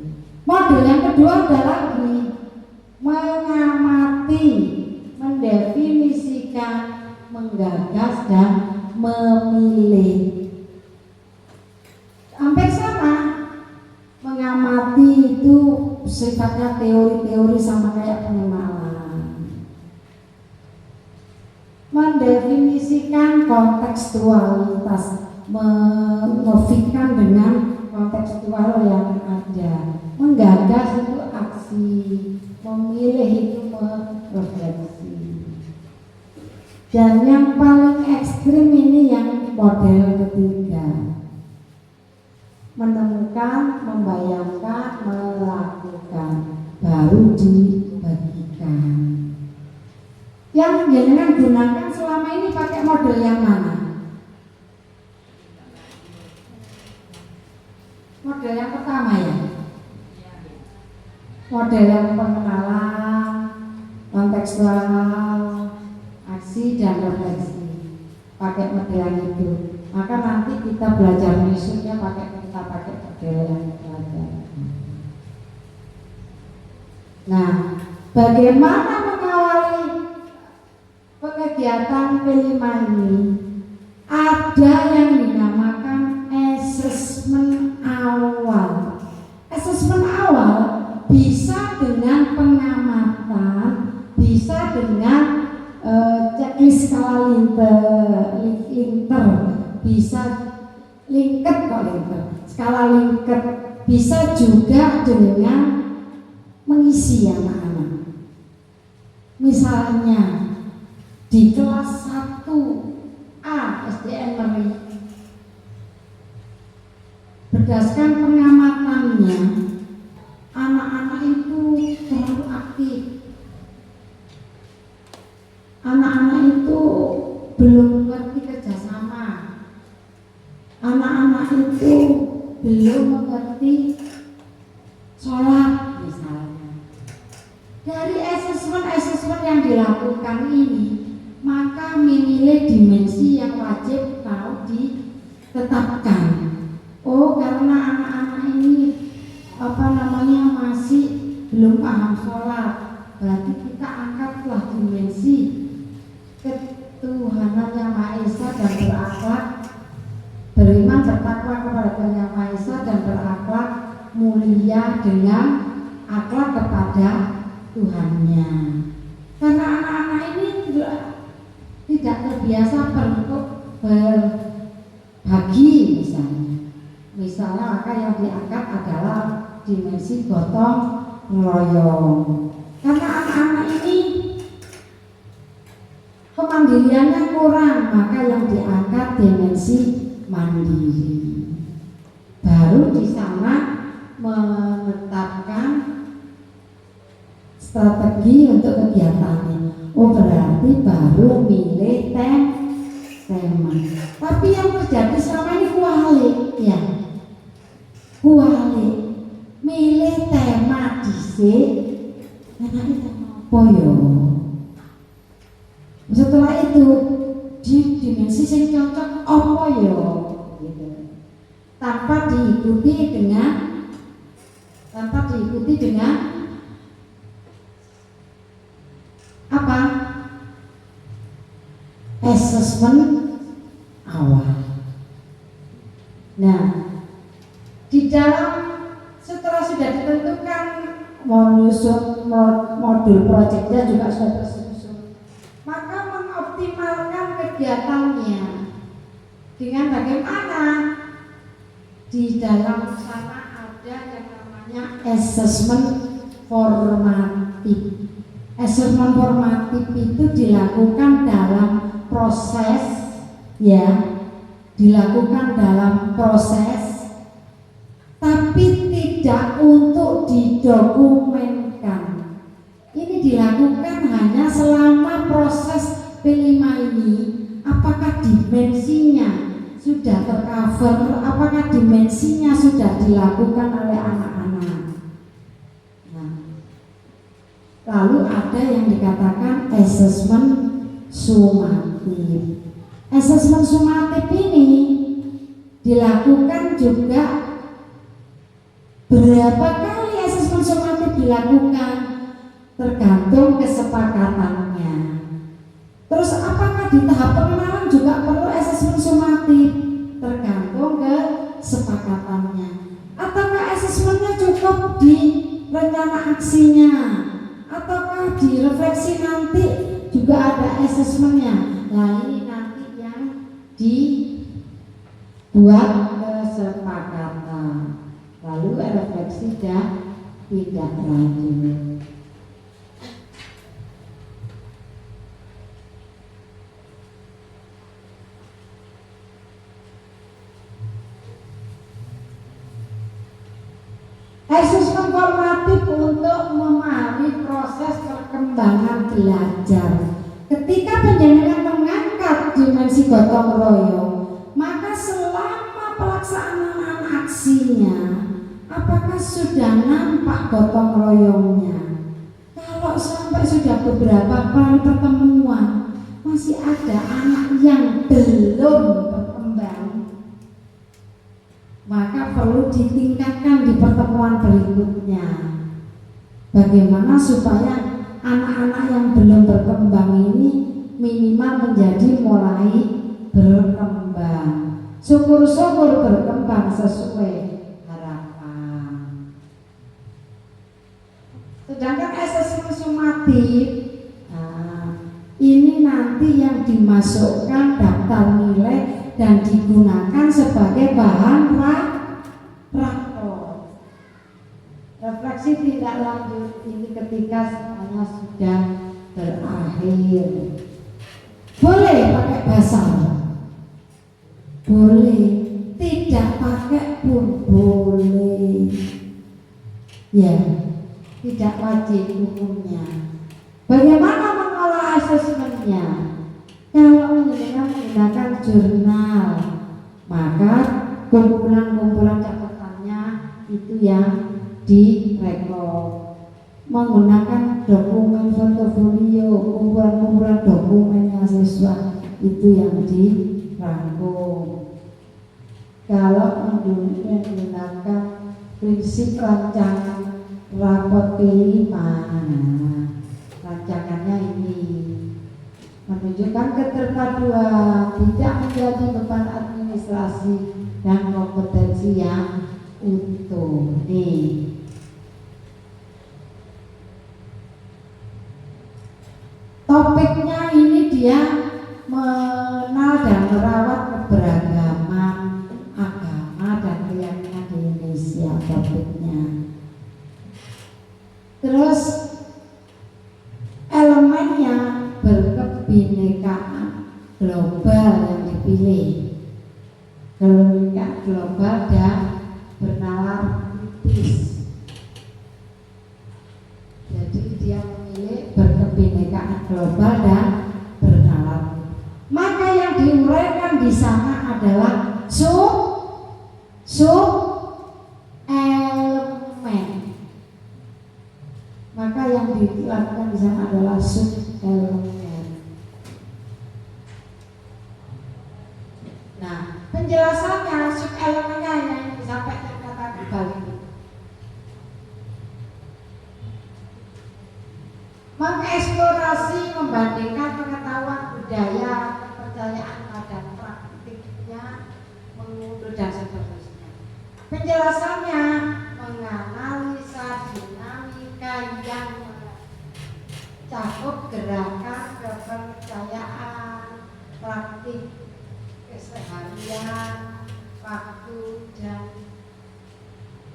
Model yang kedua adalah mengamati, mendefinisikan, menggagas, dan memilih. Hampir sama. Mengamati itu sifatnya teori-teori sama kayak pengenalan. Mendefinisikan kontekstualitas, mengofikan dengan kontekstual yang ada. Menggagas itu aksi, memilih itu merefleksi. Dan yang paling ekstrim ini yang model ketiga. Menemukan, membayangkan, melakukan, baru dibagikan. Yang jenengan gunakan selama ini pakai model yang mana? Model yang pertama ya? Model yang pengenalan, kontekstual, aksi, dan refleksi. Pakai model yang itu. Maka nanti kita belajar musiknya pakai model yang belajar. Nah, bagaimana mengawali kegiatan P5 ini? Ada yang dinamakan asesmen awal. Asesmen awal bisa dengan pengamatan, bisa dengan checklist skala linker, bisa skala linker, bisa juga dengan mengisi anak-anak. Misalnya di kelas 1A SDN Meri, berdasarkan pengamatannya, anak-anak itu terlalu aktif. Anak-anak itu belum mengerti kerjasama. Anak-anak itu belum mengerti sholat misalnya. Dari asesmen yang dilakukan ini, maka menilai dimensi yang wajib tahu ditetapkan. Oh, karena anak-anak ini masih belum paham sholat, berarti kita angkatlah dimensi ketuhanan Yang Maha Esa dan berakhlak beriman bertakwa kepada Tuhan Yang Maha Esa dan berakhlak mulia dengan akhlak kepada Tuhannya. Karena anak-anak ini tidak terbiasa bentuk berbagi misalnya maka yang diangkat adalah dimensi gotong royong. Karena anak-anak ini kemandiriannya kurang, maka yang diangkat dimensi mandiri. Baru di sana menetapkan strategi untuk kegiatannya. Oh, berarti baru milih tema. Tapi yang terjadi selama ini kualik, ya. Kualik. Milih tema dhisik. Enake tema apa yo? Setelah itu di dimensi yang cocok apa yo? Gitu. Tanpa diikuti dengan apa? Assessment awal. Nah, di dalam setelah sudah ditentukan menyusun modul proyeknya juga sudah tersusun, maka mengoptimalkan kegiatannya dengan bagaimana di dalam sana ada yang namanya assessment formatif. Assessment formatif itu dilakukan dalam proses, tapi tidak untuk didokumenkan. Ini dilakukan hanya selama proses P5 ini. Apakah dimensinya sudah tercover? Apakah dimensinya sudah dilakukan oleh anak-anak? Nah, lalu ada yang dikatakan assessment sumatif. Assessment sumatif ini dilakukan juga. Berapa kali asesmen sumatif dilakukan tergantung kesepakatannya. Terus apakah di tahap pengenalan juga perlu asesmen sumatif? Tergantung kesepakatannya. Ataukah asesmennya cukup di rencana aksinya? Ataukah di refleksi nanti juga ada asesmennya? Nah, ini nanti yang dibuat kesepakatan. Lalu refleksi dan tidak lanjut. Asesmen formatif untuk memahami proses perkembangan belajar. Ketika penjenengan mengangkat dimensi gotong royong, maka selama pelaksanaan aksinya, apakah sudah nampak gotong royongnya? Kalau sampai sudah beberapa kali pertemuan masih ada anak yang belum berkembang, maka perlu ditingkatkan di pertemuan berikutnya. Bagaimana supaya anak-anak yang belum berkembang ini minimal menjadi mulai berkembang. Syukur-syukur berkembang sesuai. Sedangkan asesmen sumatif, ini nanti yang dimasukkan daftar nilai dan digunakan sebagai bahan rapor. Refleksi tidak lanjut ini ketika semuanya sudah berakhir. Boleh pakai bahasa, boleh, tidak pakai pun boleh. Ya. Tidak wajib hukumnya. Bagaimana mengolah asesmennya? Kalau menggunakan jurnal, maka kumpulan-kumpulan catatannya itu yang direkod. Menggunakan dokumen portofolio, kumpulan-kumpulan dokumennya siswa itu yang dirangkum. kalau menggunakan prinsip rancangan rapot P5. Rancangannya ini menunjukkan keterpaduan, tidak menjadi beban administrasi dan kompetensi yang utuh. Nih, topiknya ini dia mengenal dan merawat keberagaman agama dan keyakinan di Indonesia topiknya. Terus elemennya berkebinekaan global yang dipilih, kebinekaan global dan bernalar kritis. Jadi dia memilih berkebinekaan global dan bernalar. Maka yang diuraikan di sana adalah sub elemen. Maka yang dilakukan di sana adalah sub elemen. Nah, penjelasannya sub elemennya yang disampaikan kata kembali. Mengeksplorasi, membandingkan pengetahuan budaya, kepercayaan pada praktiknya, mengunduh dan seterusnya. Penjelasannya menganalisa dinamika yang mencakup gerakan kepercayaan, praktik keseharian, waktu dan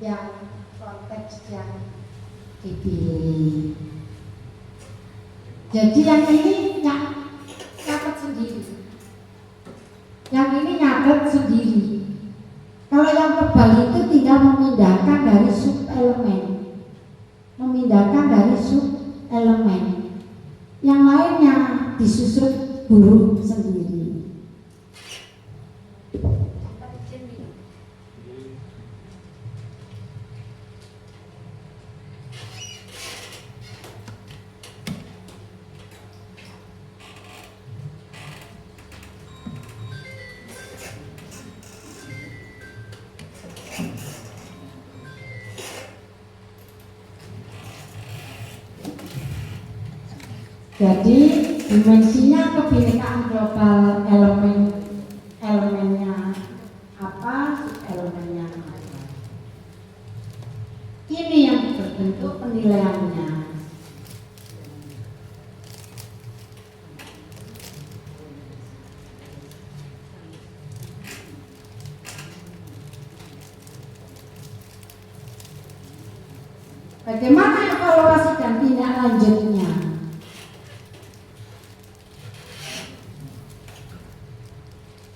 yang konteks yang dipilih. Jadi yang ini nyatet sendiri, yang ini nyatet sendiri. Kalau yang kebal itu tinggal memindahkan dari sub elemen, memindahkan dari sub elemen. Yang lainnya disusun guru sendiri. Jadi dimensinya kebinekaan global, elemennya apa, elemennya apa. Ini yang berbentuk penilaiannya. Bagaimana evaluasi dan tindak lanjutnya?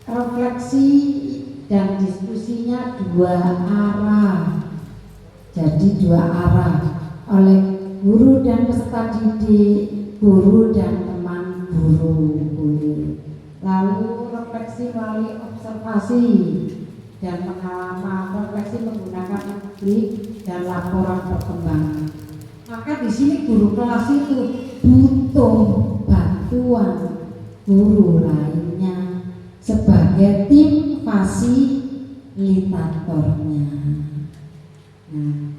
Refleksi dan diskusinya dua arah. Jadi dua arah oleh guru dan peserta didik, guru dan teman guru. Lalu refleksi melalui observasi dan pengalaman, refleksi menggunakan publik dan laporan perkembangan. Maka di sini guru kelas itu butuh bantuan guru lainnya sebagai tim fasilitatornya. Nah,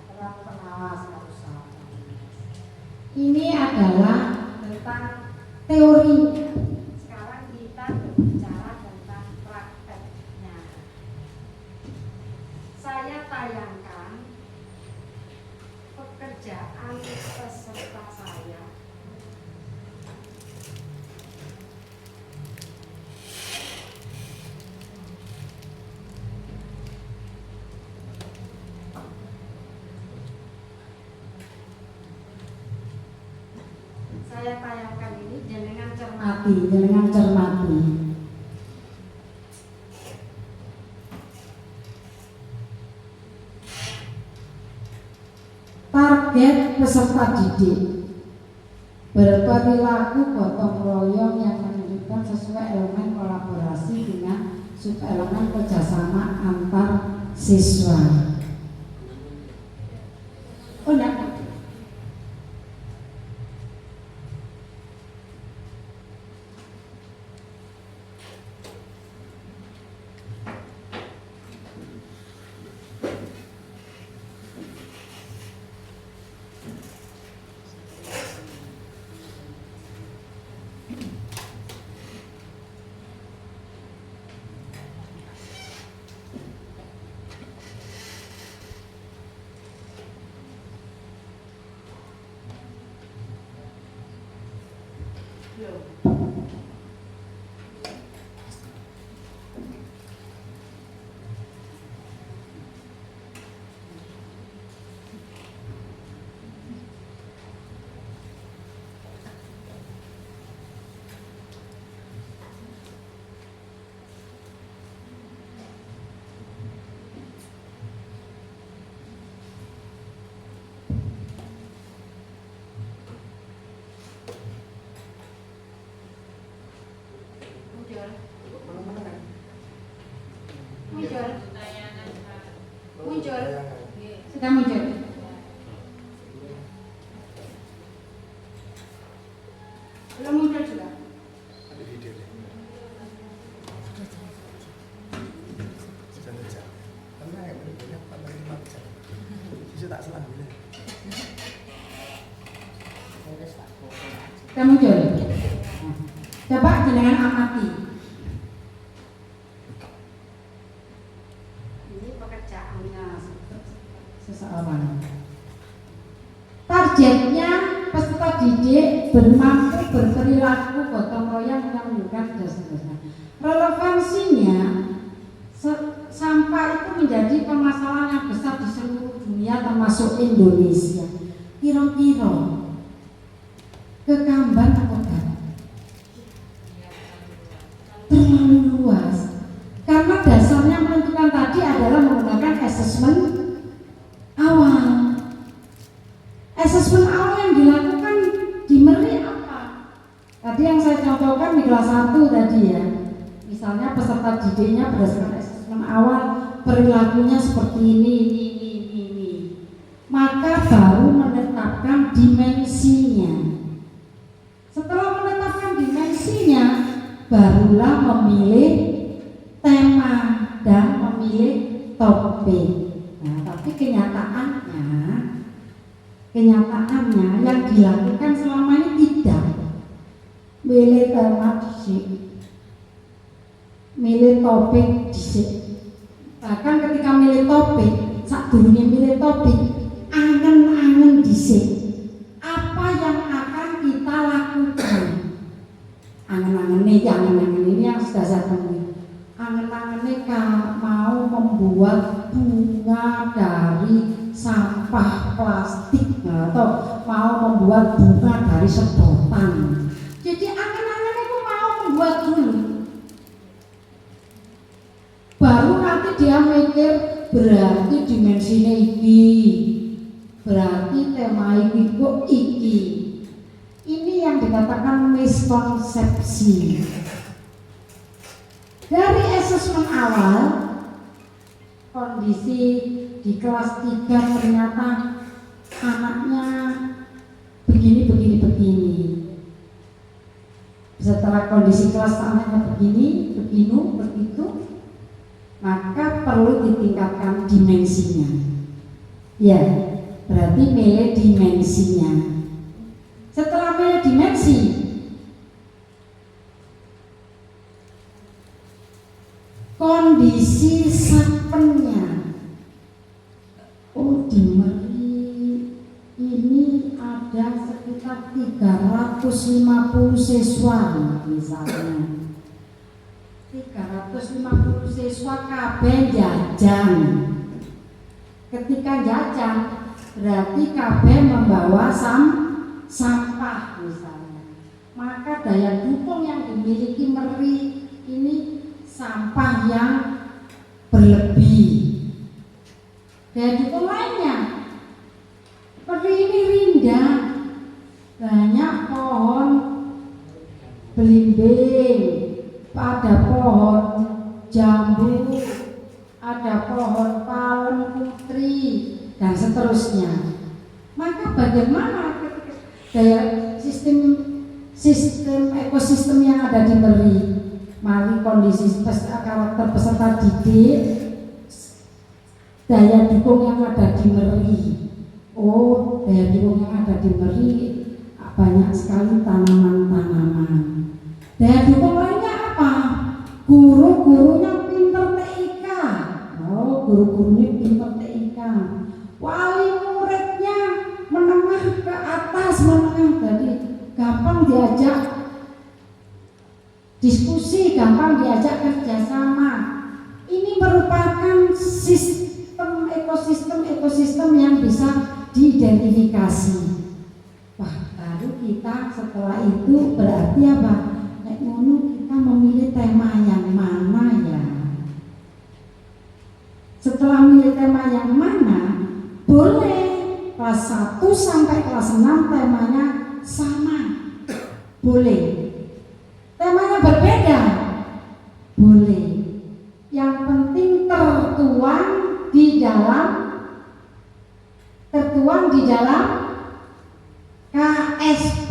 peran pengawas harus sama. Ini adalah tentang teori. Sekarang kita berbicara tentang prakteknya. Saya tayangkan pekerjaan peserta saya. Saya tayangkan ini dengan cermati. Target peserta didik berperilaku gotong royong yang menunjukkan sesuai elemen kolaborasi dengan subelemen kerjasama antar siswa. Oh, enggak. Muncul. Sudah muncul. Belum muncul juga. Ada video deh. Jangan. Karena yang berikutnya 45 jam. Bisa tak selang bila. Sudah muncul. Coba jenengan amati. Ini pekerjaannya Seseorang. Targetnya peserta didik bermampu berperilaku gotong royong menunjukkan dan seterusnya. Relevansinya sampah itu menjadi permasalahan yang besar di seluruh dunia termasuk Indonesia. Kira-kira kekamban atau enggak? Terlalu luas. Karena dasarnya menentukan tadi adalah menggunakan asesmen awal. Asesmen awal yang dilakukan di Meri apa? Tadi yang saya contohkan di kelas 1 tadi ya. Misalnya peserta didiknya berdasarkan asesmen awal perilakunya seperti ini. Maka baru menetapkan dimensinya. Setelah menetapkan dimensinya, barulah memilih tema dan memilih topik. Nah, tapi kenyataannya yang dilakukan selama ini tidak milih tema disik, milih topik disik. Bahkan ketika milih topik, sadurunge milih topik, angen-angen disik. Apa yang akan kita lakukan? Angen-angen ini yang sudah saya temui. Angen-angennya mau membuat bunga dari sampah plastik atau mau membuat bunga dari sedotan. Jadi angen-angen itu mau membuat dulu. Baru nanti dia mikir berarti dimensinya iki, berarti tema iki kok iki. Ini yang dikatakan miskonsepsi. Dari asesmen awal, kondisi di kelas 3 ternyata anaknya begini. Setelah kondisi kelas anaknya begitu, maka perlu ditingkatkan dimensinya. Ya, berarti milih dimensinya. Setelah milih dimensi, kondisi sapennya. Oh, di Meri ini ada sekitar 350 siswa misalnya. 350 siswa kabeh jajan. Ketika jajan berarti kabeh membawa sampah misalnya. Maka daya dukung yang dimiliki Meri ini sampah yang berlebih. Daya dukung lainnya, Meri ini rindang, banyak pohon belimbing, ada pohon jambu, ada pohon palem putri, dan seterusnya. Maka bagaimana daya sistem ekosistem yang ada di Meri? Mari kondisi karakter peserta didik, daya dukung yang ada di Meri. Oh, daya dukung yang ada di Meri banyak sekali tanaman-tanaman. Daya dukung lainnya apa? Guru-gurunya pinter TIK. Oh, guru-gurunya pinter TIK. Wali muridnya menengah ke atas, menengah, jadi gampang diajak ekosistem yang bisa diidentifikasi. Wah, baru kita setelah itu berarti apa? Nek ngono kita memilih tema yang mana ya? Setelah memilih tema yang mana, boleh kelas 1 sampai kelas 6 temanya sama. Boleh. Temanya berbeda. Boleh. Yang penting tertuang di dalam KSP.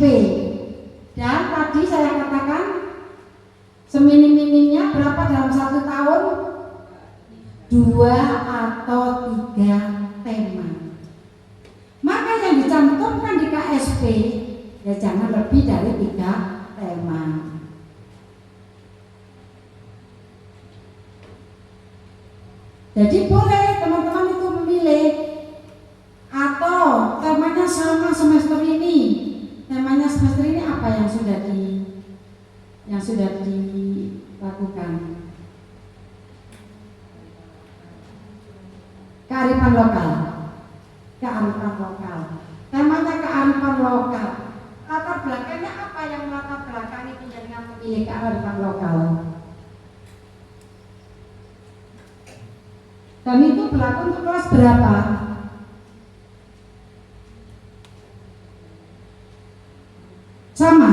Dan tadi saya katakan seminim-minimnya berapa dalam 1 tahun? 2 atau 3 tema. Maka yang dicantumkan di KSP ya jangan lebih dari 3 tema. Jadi boleh teman-teman itu memilih, atau temanya sama semester ini. Temanya semester ini apa yang sudah dilakukan? Kearifan lokal. Temanya kearifan lokal. Latar belakangnya apa yang melatar belakangi penjaringan memilih kearifan lokal? Dan itu berlaku untuk kelas berapa? Sama.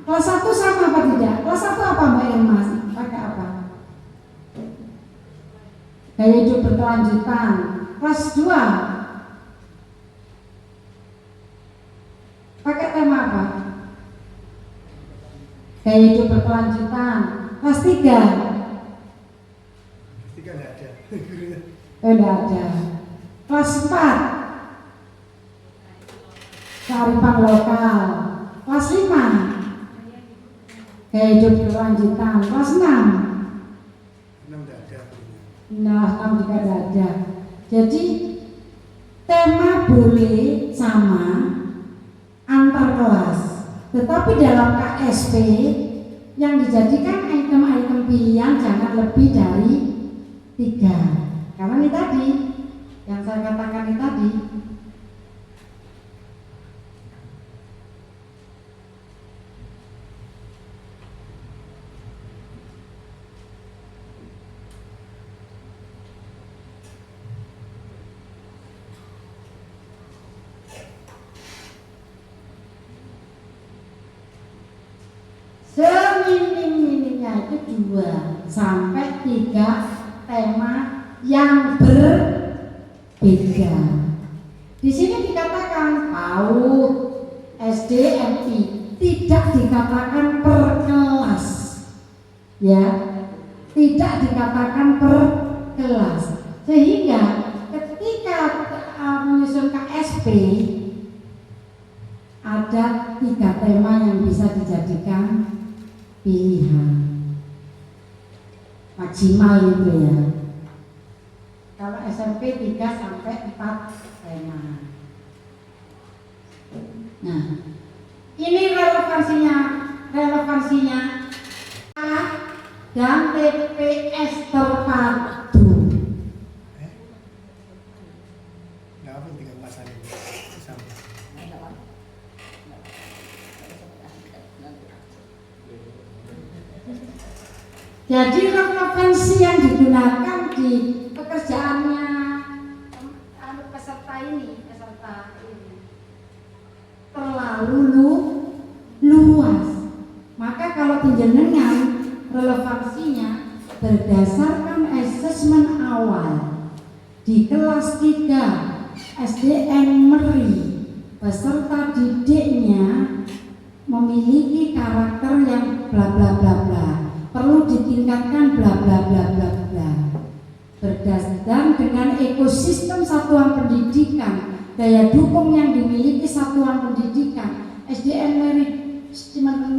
Kelas 1 sama apa tidak? Kelas 1 apa Mbak Irma? Pakai apa? Gaya hidup berkelanjutan. Kelas 2 pakai tema apa? Gaya hidup berkelanjutan. Kelas 3 tidak ada. Kelas 4 kearifan lokal. Kelas 5 gaya hidup berkelanjutan. Kelas 6 juga tidak ada. Jadi tema boleh sama antar kelas, tetapi dalam KSP yang dijadikan item-item pilihan jangan lebih dari 3. Karena ini tadi yang saya katakan ini tadi. Seminim-minimnya itu 2 sampai 3 tema yang berbeda. Di sini dikatakan PAUD, SD, MI, tidak dikatakan per kelas, ya, tidak dikatakan per kelas. Sehingga ketika menyusun KSP ada 3 tema yang bisa dijadikan pilihan maksimal itu ya. Kalau SMP 3 sampai 4 tema. Nah, ini relevansinya A dan TPS terpadu. Jadi relevansi yang digunakan di pekerjaannya peserta ini terlalu luas. Maka kalau penjenengan relevansinya berdasarkan asesmen awal di kelas 3 SDN Meri, peserta didiknya memiliki karakter yang bla bla bla bla, perlu ditingkatkan bla bla bla bla bla. Berdasarkan dengan ekosistem satuan pendidikan, daya dukung yang dimiliki satuan pendidikan, SDN Meri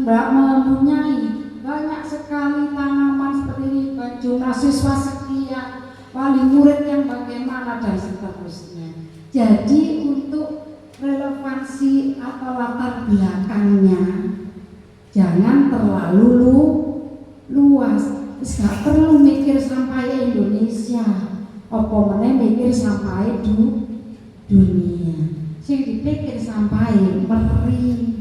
mempunyai banyak sekali tanaman seperti ini, jumlah siswa sekian, wali murid yang bagaimana dan seterusnya. Jadi untuk relevansi atau latar belakangnya jangan terlalu luas. Nggak perlu mikir sampai Indonesia. apa meneh mikir sampai dunia. Sing dipikir sampai meri.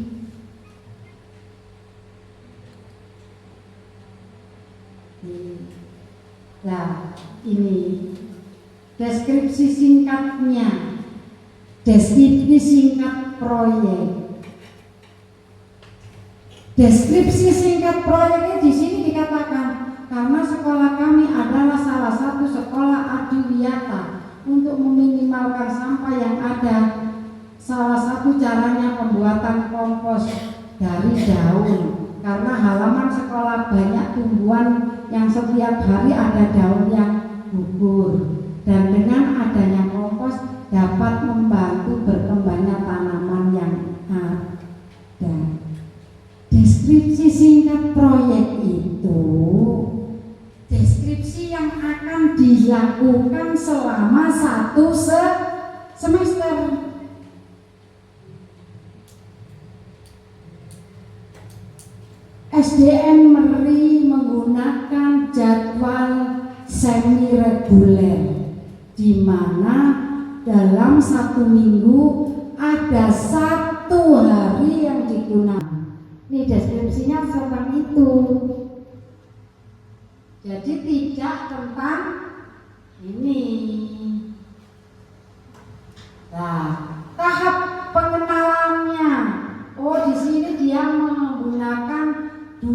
Nah, ini deskripsi singkatnya, deskripsi singkat proyek. Deskripsi singkat proyeknya di sini dikatakan karena sekolah kami adalah salah satu sekolah adiwiyata untuk meminimalkan sampah yang ada. Salah satu caranya pembuatan kompos dari daun karena halaman sekolah banyak tumbuhan yang setiap hari ada daun yang gugur dan dengan adanya kompos dapat membantu berkembangnya tanaman yang ada. Deskripsi singkat proyek itu deskripsi yang akan dilakukan selama 1 semester. SDN Meri menggunakan jadwal semi reguler di mana dalam 1 minggu ada 1 hari yang digunakan. Ini deskripsinya seperti itu. Jadi tidak tentang ini. Nah, tahap pengenalannya. Oh, di sini dia menggunakan 2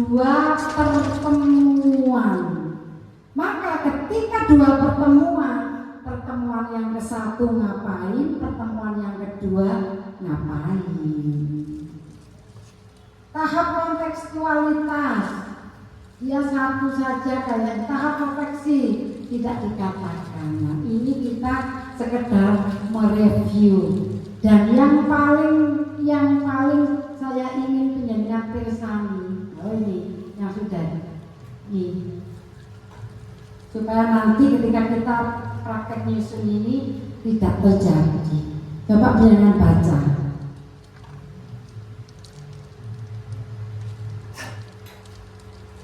pertemuan. Maka ketika 2 pertemuan yang ke-1 ngapain, pertemuan yang kedua ngapain. Tahap kontekstualitas dia satu saja kayak tahap konteksi tidak dikatakan. Nah, ini kita sekedar mereview dan yang paling saya ingin penyanyian Pirsani. Oh ini yang sudah ini supaya nanti ketika kita praktek nyusun ini tidak terjadi. Coba jangan baca.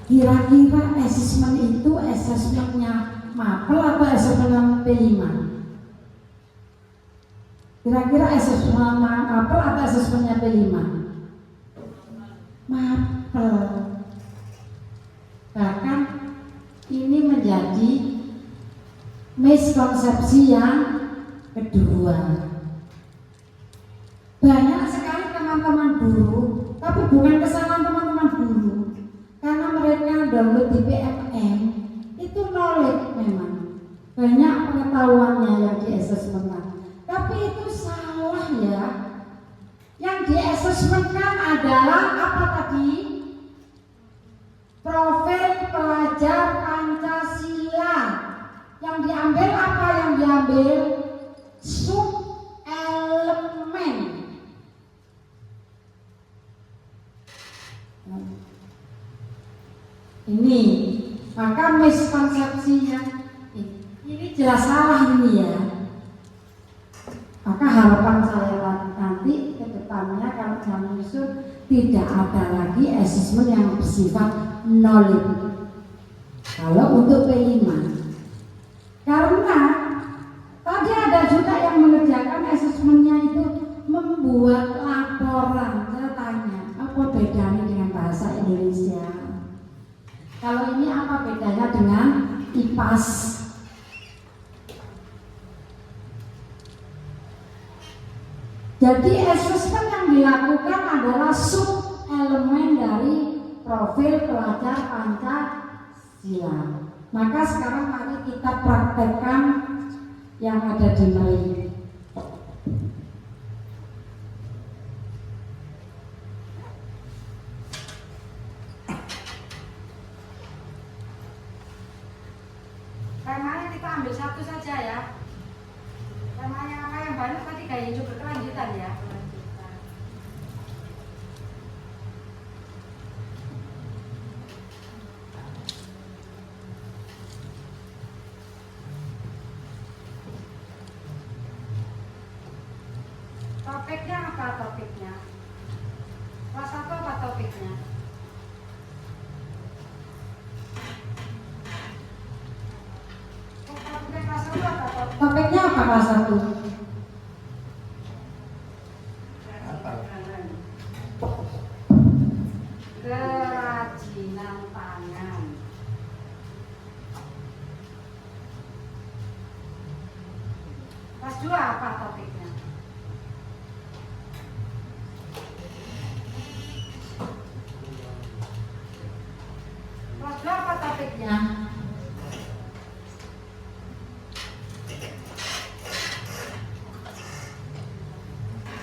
Kira-kira asesmen itu asesmennya MAPEL atau asesmen P5? Kira-kira asesmen MAPEL atau asesmennya P5? MAPEL. Bahkan ini menjadi miskonsepsi yang kedua. Banyak sekali teman-teman guru, tapi bukan kesalahan teman-teman guru. Karena mereka download di PMM itu knowledge memang banyak pengetahuannya yang di assessment-kan, tapi itu salah ya. Yang di assessment-kan adalah apa tadi? Profil pelajar Pancasila. Yang diambil apa? Yang diambil sub elemen. Ini maka miskonsepsinya ini jelas salah ini ya. Maka harapan saya nanti ke depannya kalau saya menyusun tidak ada lagi asesmen yang bersifat knowledge kalau untuk P5, karena tadi ada juga yang mengerjakan asesmennya itu membuat laporan. Saya tanya apa bedanya dengan bahasa Indonesia? Kalau ini apa bedanya dengan IPAS? Jadi asesmen yang dilakukan adalah sub elemen dari profil pelajar Pancasila. Maka sekarang mari kita praktekkan yang ada di Meri. Temanya kita ambil 1 saja ya. Temanya apa yang banyak tadi kayak juga kelanjutan ya. Topiknya apa topiknya? Kelas 1 apa topiknya? Kelas 1 apa kelas 1? Kerajinan tangan. Kelas 2 apa topiknya? Kelas 2 apa topiknya?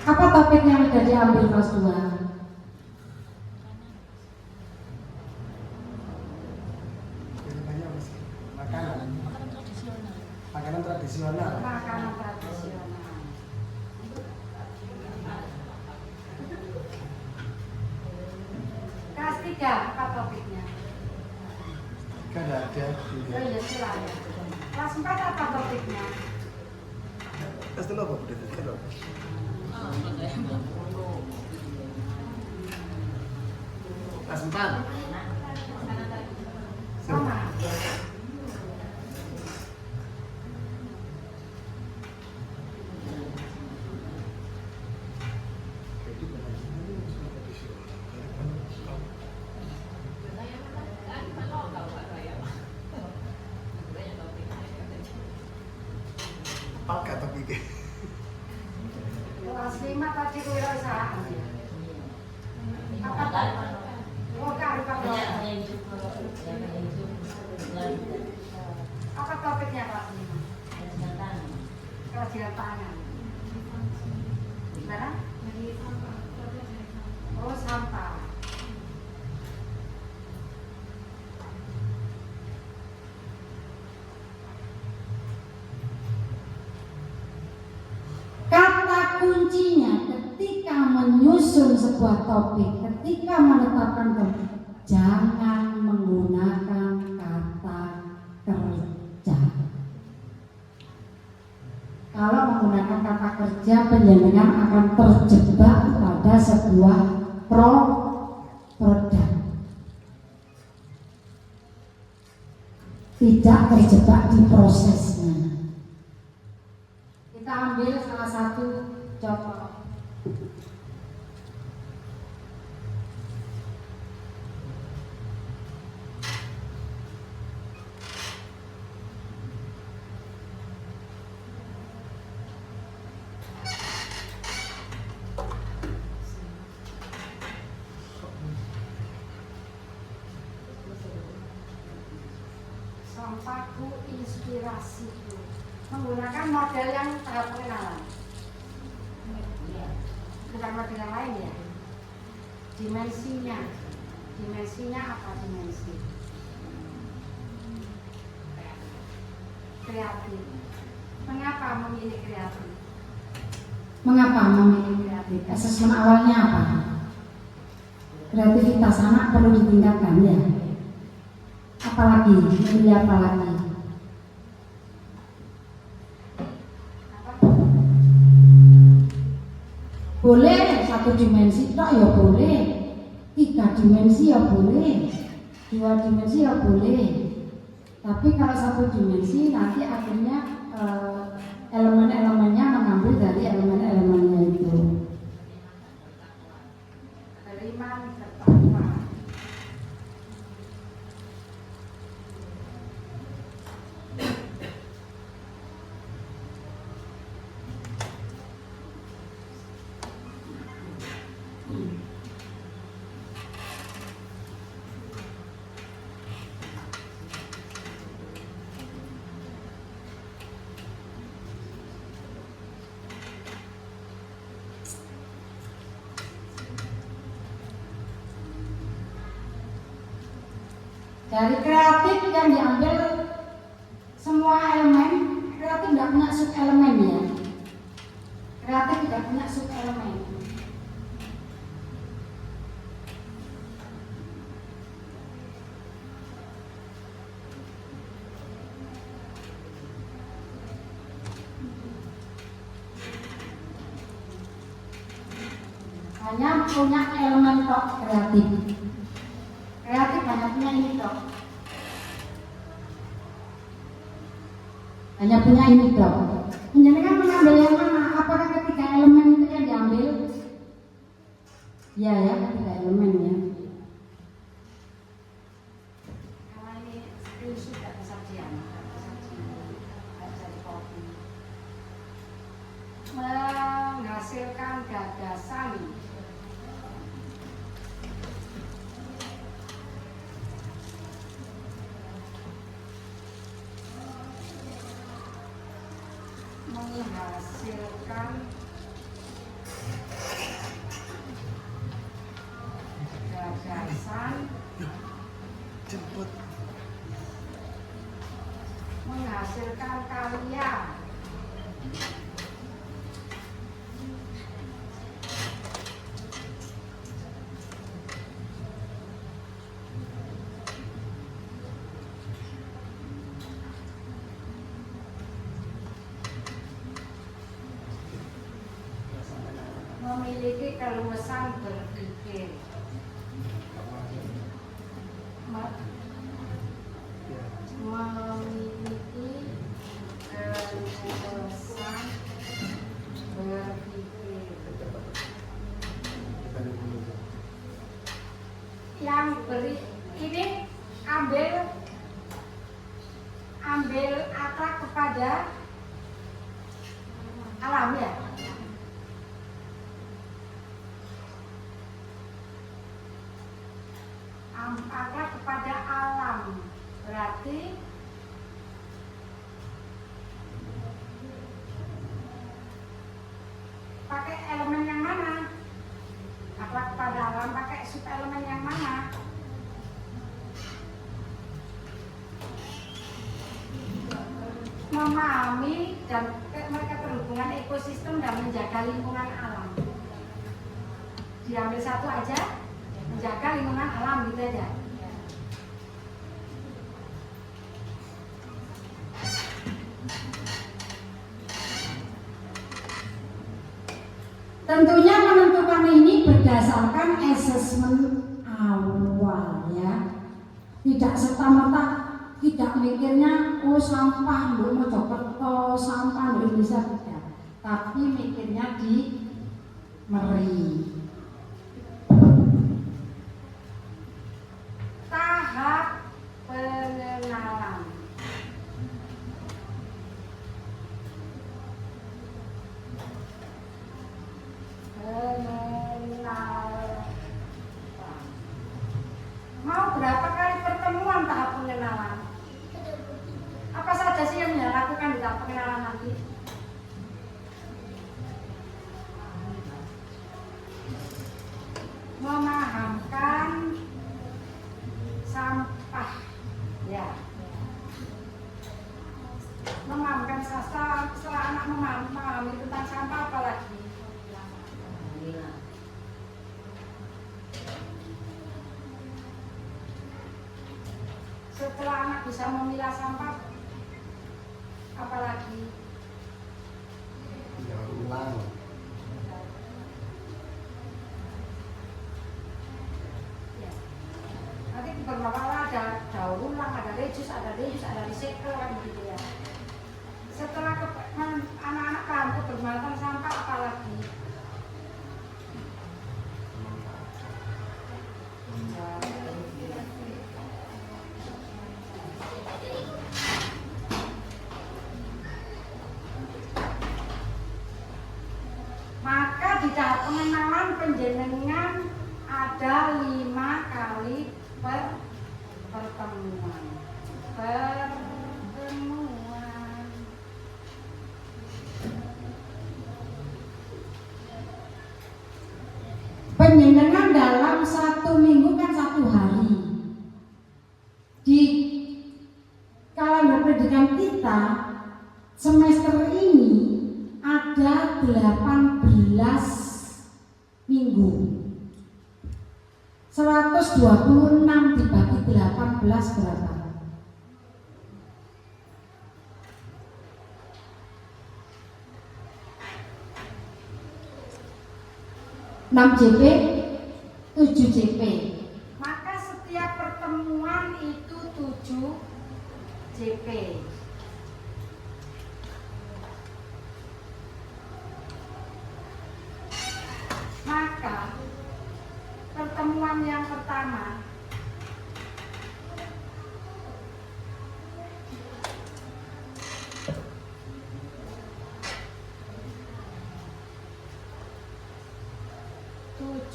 Apa topik yang sudah diambil kelas 2? Makanan tradisional. Makanan tradisional. Kelas 3 apa topiknya? Kan ada. Oh iya silahkan. Kelas 4 apa topiknya? Tes dulu apa udah tes dulu. Kelas 4. Sama. Pakai topik. Kelas 5 tadi kewirausahaan. Apa tadi? Oh, kearifan. Apa topiknya kelas 5? Kerajinan tangan. Gimana? Oh, sampah. Kata kuncinya ketika menyusun sebuah topik, ketika menetapkan topik, jangan menggunakan kata kerja. Kalau menggunakan kata kerja, penjenengan akan terjebak pada sebuah produk. Tidak terjebak di prosesnya. Kita ambil salah satu contoh. Sampahku inspirasiku. Menggunakan model yang tahap pengenalan. Bukan model yang lain ya. Dimensinya. Dimensinya apa dimensi? Kreatif. Mengapa memilih kreatif? Mengapa memilih kreatif? Asesmen awalnya apa? Kreativitas anak perlu ditingkatkan ya. Apalagi, memilih apa lagi? Boleh satu dimensi tok ya boleh, 3 dimensi ya boleh, 2 dimensi ya boleh. Tapi kalau satu dimensi nanti akhirnya elemen-elemennya mengambil dari elemen-elemennya itu. Beriman bertakwa. Dari kreatif yang diambil semua elemen, kreatif tidak punya sub elemen ya. Kreatif tidak punya sub elemen. Hanya punya elemen tok kreatif. Kreatif hanya punya ini tok. Hanya punya ini tok. Penjenengan mengambil yang mana? Apakah ketiga elemen itu yang diambil? Ya, ketiga elemen ya. Karena ini prinsip gak bisa dikopi. Menghasilkan gagasan. Menghasilkan gagasan, Jemput. menghasilkan karya, memiliki keluasan berpikir. Memiliki keluasan berpikir. Yang beri ini ambil akhlak kepada alam ya. Akhlak kepada alam berarti pakai elemen yang mana? Akhlak kepada alam pakai sub elemen yang mana? Memahami dan mereka berhubungan ekosistem dan menjaga lingkungan alam. Diambil satu aja, menjaga lingkungan alam gitu aja. Tentunya menentukan ini berdasarkan asesmen awal ya. Tidak serta-merta, tidak mikirnya oh sampah lu Mojokerto, sampah lu Indonesia, tidak. Tapi mikirnya di Meri. Tahap pengenalan. Mau berapa kali pertemuan tahap pengenalan? Apa saja sih yang dilakukan di tahap pengenalan nanti? Memahamkan sampah, ya. Memahamkan setelah anak memahami tentang sampah apalagi? Setelah anak bisa memilah sampah, apalagi? Ulang. Ya. Nanti beberapa ada daur ulang, ada reuse, ada recycle kan gitu ya. Setelah anak-anak paham kebermanfaatan sampah, apalagi? Maka di tahap pengenalan penjenengan ada 5 kali pertemuan. Penjenengan dalam 1 minggu kan 1 hari. Di kalender pendidikan kita semester ini ada 18 minggu. 126 dibagi 18 berapa? 6 JP, 7 JP. Maka setiap pertemuan itu 7 JP.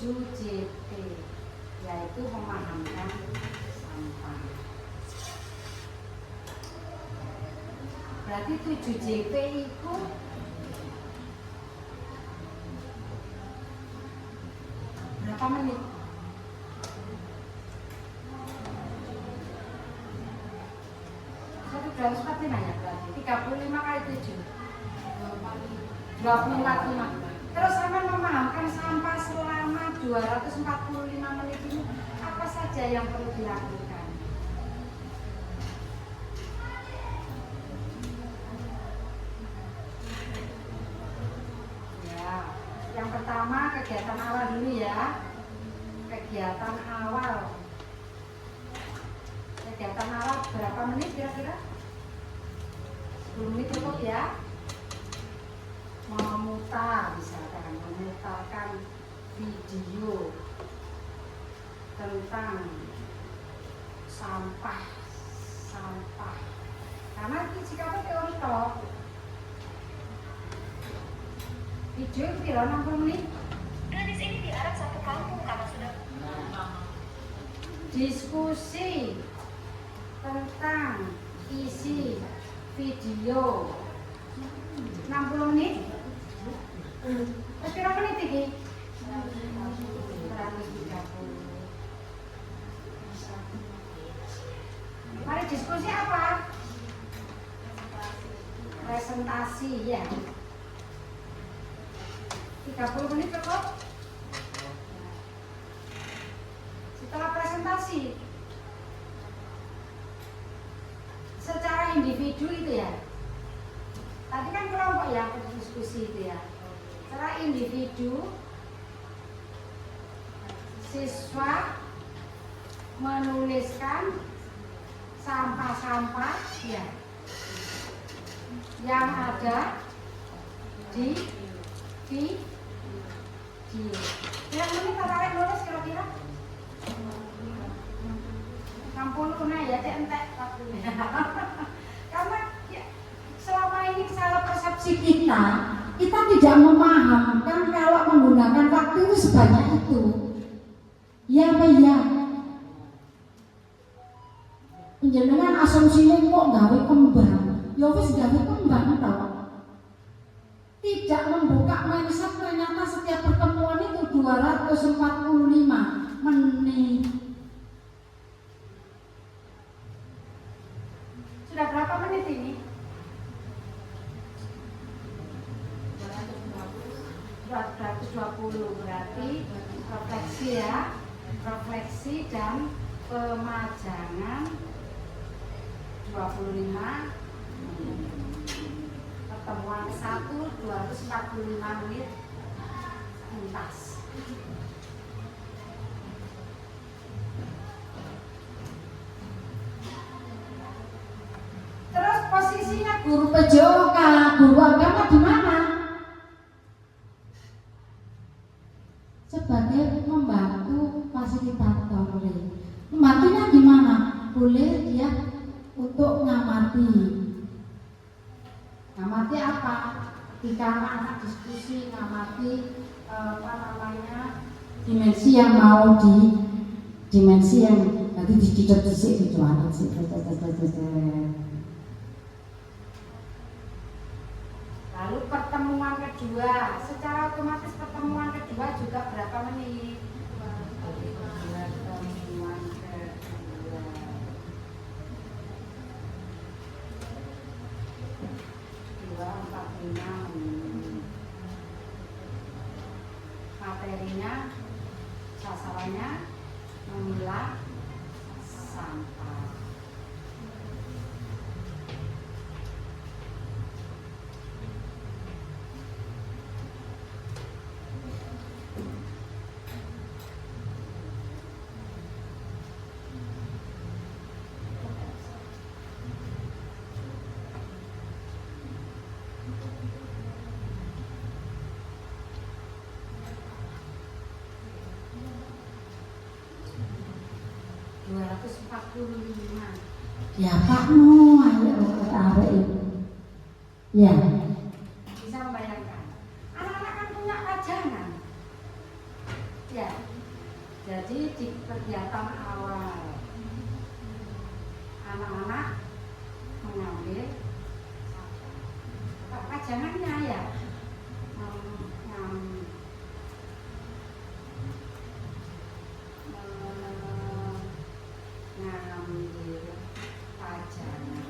7JP, yaitu memahamkan sampah. Berarti 7JP itu berapa menit? Satu 245 ya berarti 35 kali 7 24. Terus sama memahamkan sampah selama 245 menit ini apa saja yang perlu dilakukan? Ya, yang pertama kegiatan awal dulu ya. Kegiatan awal berapa menit kira-kira? 10 menit cukup ya. Memutar, misalkan memutarkan video tentang sampah. Karena jika itu teori toh video itu kira 60 menit. Gadis ini diarak satu kampung karena sudah Diskusi tentang isi video 60 menit. Berapa menit ini? 130. Mari diskusi apa? Presentasi ya. 30 menit cukup. Setelah presentasi secara individu itu ya. Tadi kan kelompok yang berdiskusi itu ya. Secara individu siswa menuliskan sampah-sampah ya yang ada di video. Yang ini tertarik nulis kira-kira 60 nah ya entek waktunya. Karena ya, selama ini salah persepsi kita tidak memahamkan kalau menggunakan waktu itu sebanyak itu. Ya apa ya? Penjenengan asumsinya kok gawe kembang. Ya wis gawe kembang toh. Tidak membuka mindset ternyata setiap pertemuan itu 245 menit. Sudah berapa menit ini? 220 berarti refleksi ya. Refleksi dan pemajangan 25 pertemuan 1 245 menit tuntas. Terus posisinya guru PJOK, guru agama di mana? Sebagai membantu fasilitator. Membantunya gimana? Boleh dia untuk ngamati. Ngamati apa? Ketika anak diskusi ngamati dimensi yang mau dimensi yang nanti dicicit-cicit dicuanin sih. Lalu pertemuan kedua, secara otomatis pertemuan kedua juga berapa menit? Pertemuan kedua 245 menit. Materinya, sasarannya memilah sampah. Ya Pak no, ayo arek itu. Ya. Bisa membayangkan. Anak-anak kan punya pajangan. Ya. Jadi di kegiatan awal anak-anak mengambil pajangannya ya, mengambil pajangan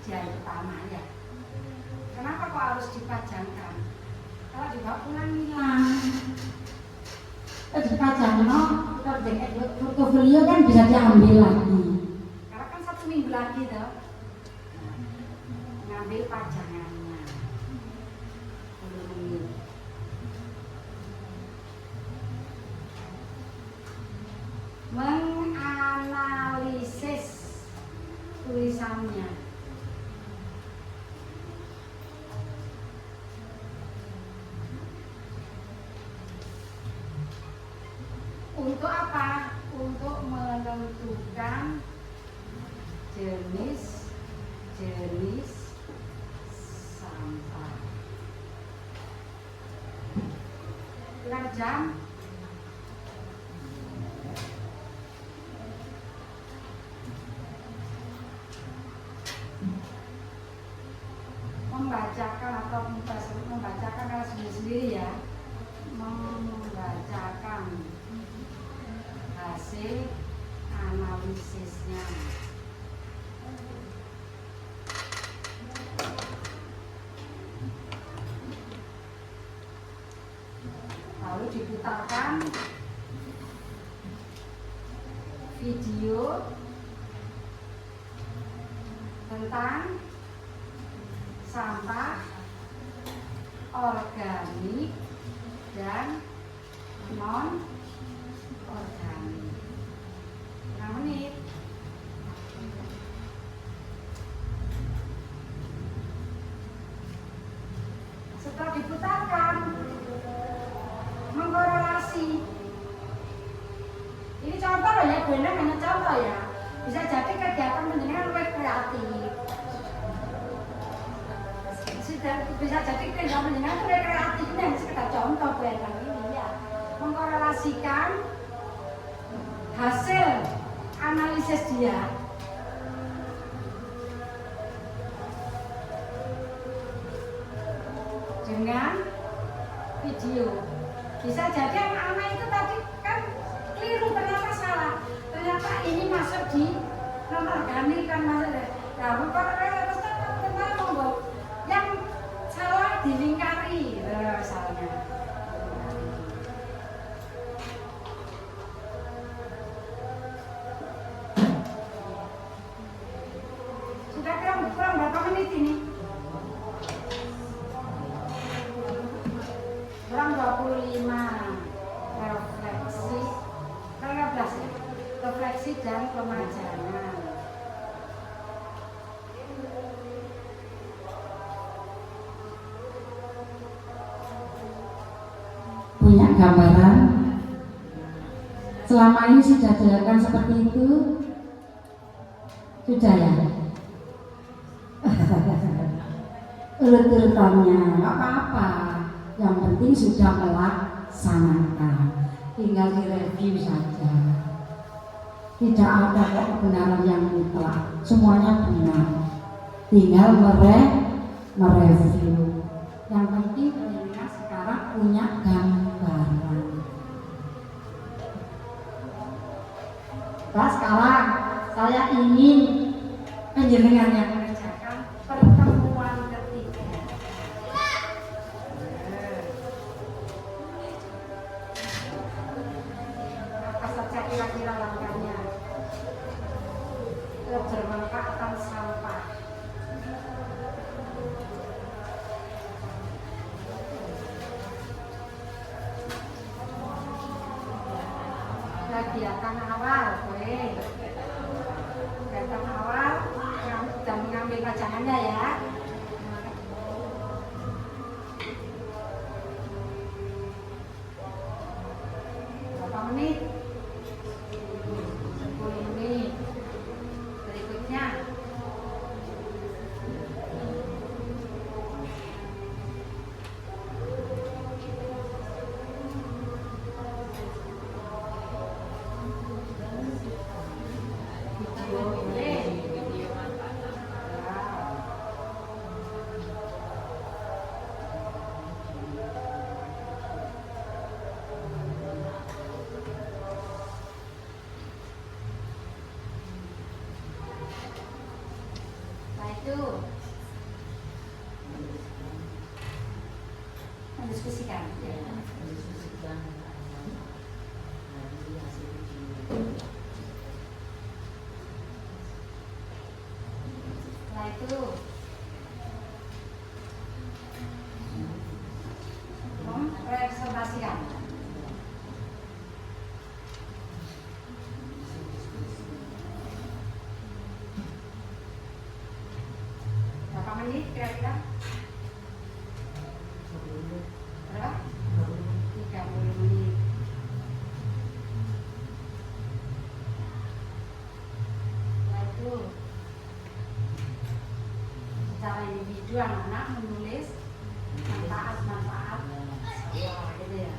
di hari pertama ya. Kenapa kok harus dipajangkan? Kalau dibawa pulang hilang. Dipajang, kalau portofolio kan bisa diambil lagi. Karena kan 1 minggu lagi tuh ngambil pajangannya. 10 menit. Menganalisis tulisannya. Untuk apa? Untuk menentukan jenis sampah. Berapa jam? Membacakan atau membacakan kalau sendiri ya, membacakan hasil analisisnya. Lalu diputarkan video tentang sampah organik dan non organik. 5 menit. Setelah diputarkan, mengkorelasi. Ini contoh loh ya, benar hanya contoh ya. Bisa jadi kegiatan menjenengan lebih kreatif. Bisa jadi kegiatan menjenengan lebih kreatif, ini sekedar contoh benar ini ya. Mengkorelasikan hasil analisis dia dengan video. Bisa jadi anak-anak itu tadi kan keliru, ternyata salah, ternyata ini masuk di non organik kan masuk deh. Nah, bukan yang salah dilingkari misalnya. Sudah kurang berapa menit ini? Kurang 25. Refleksi dan pemajangan. Punya gambaran selama ini sudah dilakukan seperti itu? Sudah ya? Urut-urutannya nggak apa-apa, yang penting sudah melaksanakan, tinggal direview saja. Tidak ada kok kebenaran yang mutlak, semuanya benar, tinggal mereview. Yang penting pendengar sekarang punya gambaran. Nah, sekarang saya ingin penjenengan yang Mengerjakan pertemuan ketiga. Apa saja kira-kira langkahnya? Kebermanfaatan sampah. Kegiatan awal, kegiatan awal yang sudah mengambil pajangannya ya. Berapa menit? 10 menit. Berikutnya itu mendiskusikan. Ya. Setelah itu mereservasikan. Berapa menit kira-kira? Berapa? 30 menit. Setelah itu secara individu anak-anak menulis manfaat-manfaat sampah gitu ya,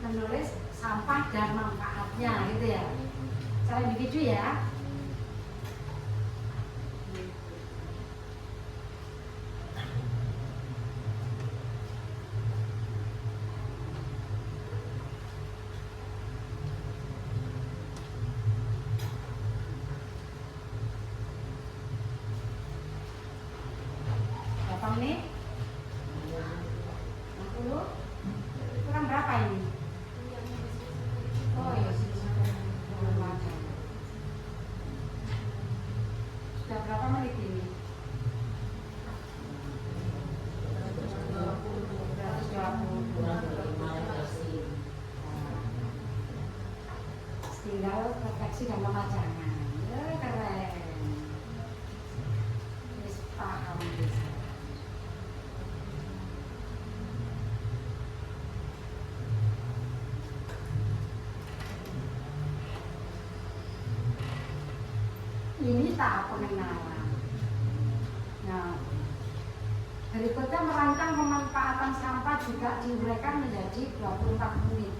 menulis sampah dan manfaatnya gitu ya, secara individu ya. Berapa menit? 60? Kurang berapa ini? Oh iya, sudah berapa menit ini? 120. Tinggal refleksi dan pemajangan. Keren. Wis paham bisa. Ini tahap pengenalan. Nah, berikutnya merancang pemanfaatan sampah juga diuraikan menjadi 24 menit.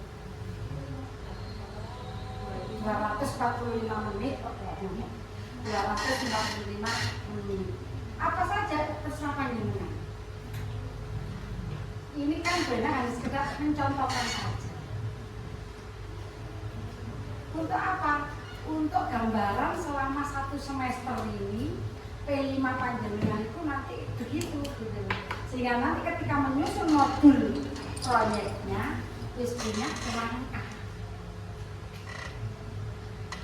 245 menit, 245 menit. Apa saja terserah panjenengan. Ini kan benar hanya sekedar mencontohkan saja. Untuk apa? Untuk gambaran selama 1 semester ini P5 panjenengan itu nanti begitu gitu. Sehingga nanti ketika menyusun modul proyeknya wis punya kerangka.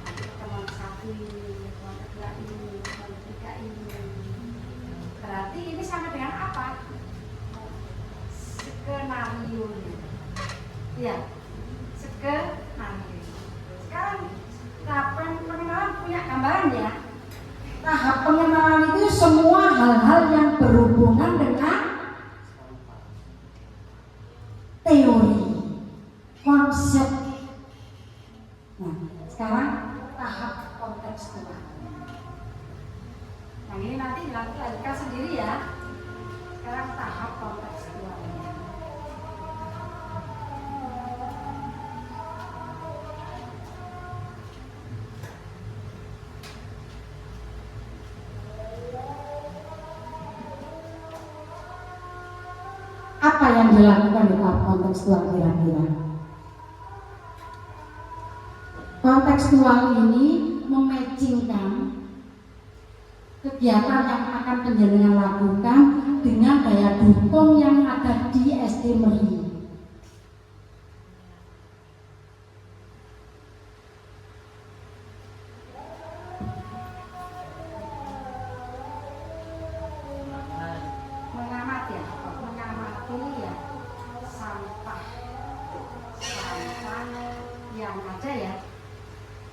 Nanti pertemuan satu ini, pertemuan kedua ini, pertemuan ketiga ini. Berarti ini sama dengan apa? Skenario. Iya, skenario. Sekarang tahap pengenalan punya gambaran ya. Tahap pengenalan itu semua hal-hal yang berhubungan dengan teori, konsep. Nah, sekarang tahap kontekstual. Yang ini nanti dilanjutkan sendiri ya. Sekarang tahap kontekstual. Apa yang dilakukan di tahap kontekstual kira-kira? Kontekstual ini mematchingkan kegiatan yang akan panjenengan lakukan dengan daya dukung yang ada di SD Meri.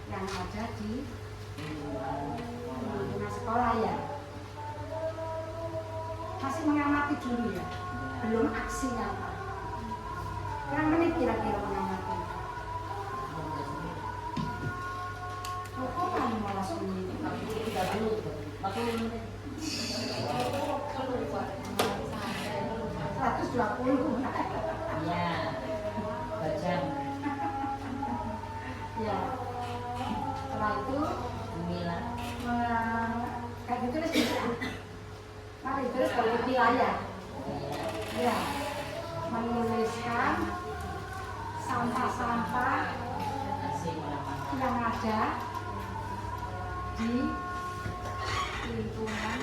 Yang ada di lingkungan sekolah ya. Masih mengamati dulu ya, belum aksi nyata. Berapa menit kira-kira mengamati? Kan 15 menit. 40 menit. 120. Ya, bajang. Ya. Setelah itu Mila. kayak gitu terus bisa. Mari terus kalau di layar. Ya. Menuliskan sampah-sampah yang ada di lingkungan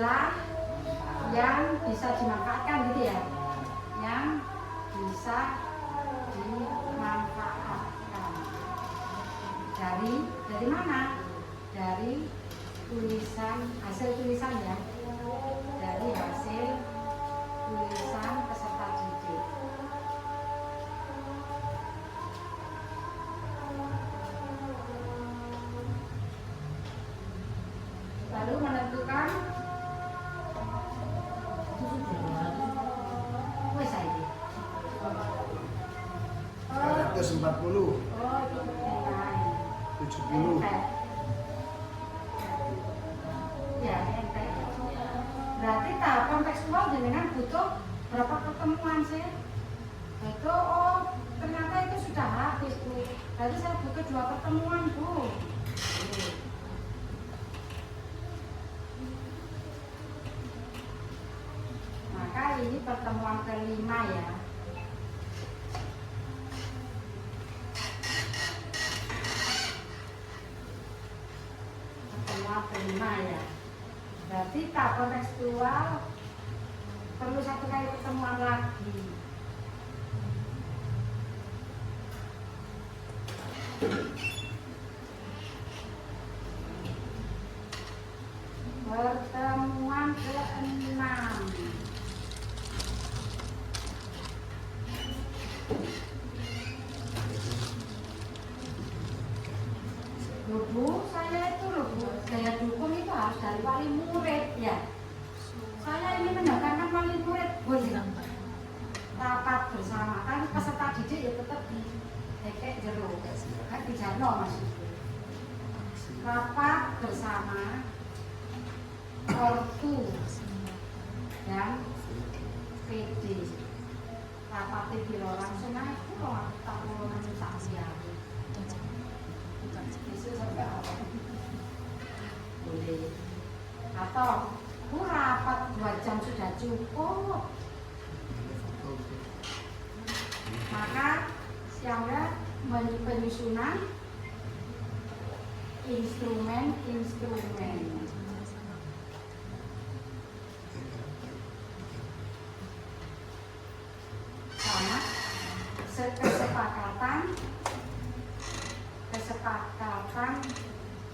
istilah yang bisa dimanfaatkan gitu ya, yang bisa dimanfaatkan. Dari mana? Dari hasil tulisan ya, dari hasil tulisan peserta didik. Lalu menentukan wes ini. Ada 40, Oh, itu nilai. 70. Ya, berarti tahap kontekstual dengan butuh berapa pertemuan sih? Itu ternyata itu sudah habis Bu. Berarti saya butuh 2 pertemuan Bu. Maka ini pertemuan kelima ya. Pertemuan kelima ya. Berarti tahap kontekstual perlu 1 kali pertemuan lagi. Pertemuan ke-6. Bu, saya itu loh Bu, gaya dukung itu harus dari wali murid ya. Saya ini mendatangkan wali murid, boleh rapat bersama, kan peserta didik ya tetap di dekek jero, kan di Jarno maksudnya. Rapat bersama ortu dan PD. Rapat di langsung aja, kalau tak mau nanti saksi aku. Boleh. Atau rapat 2 jam sudah cukup. Maka siangnya penyusunan instrumen. Sama kesepakatan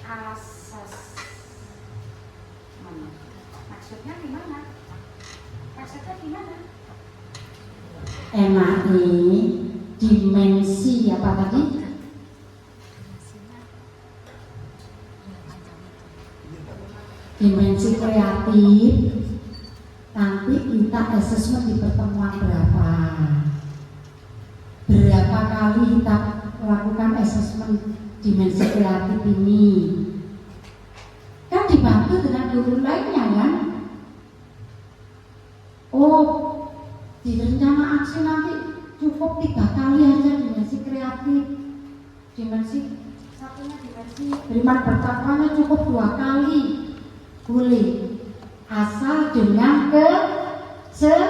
asas. Maksudnya gimana? MAI dimensi apa tadi? Dimensi kreatif. Nanti kita assessment di pertemuan berapa kali kita lakukan assessment dimensi kreatif ini, kan dibantu dengan guru lainnya kan. Di rencana aksi nanti cukup 3 kali aja dimensi kreatif. Satunya dimensi beriman bertakwanya cukup 2 kali, boleh, asal dengan kesepakatan.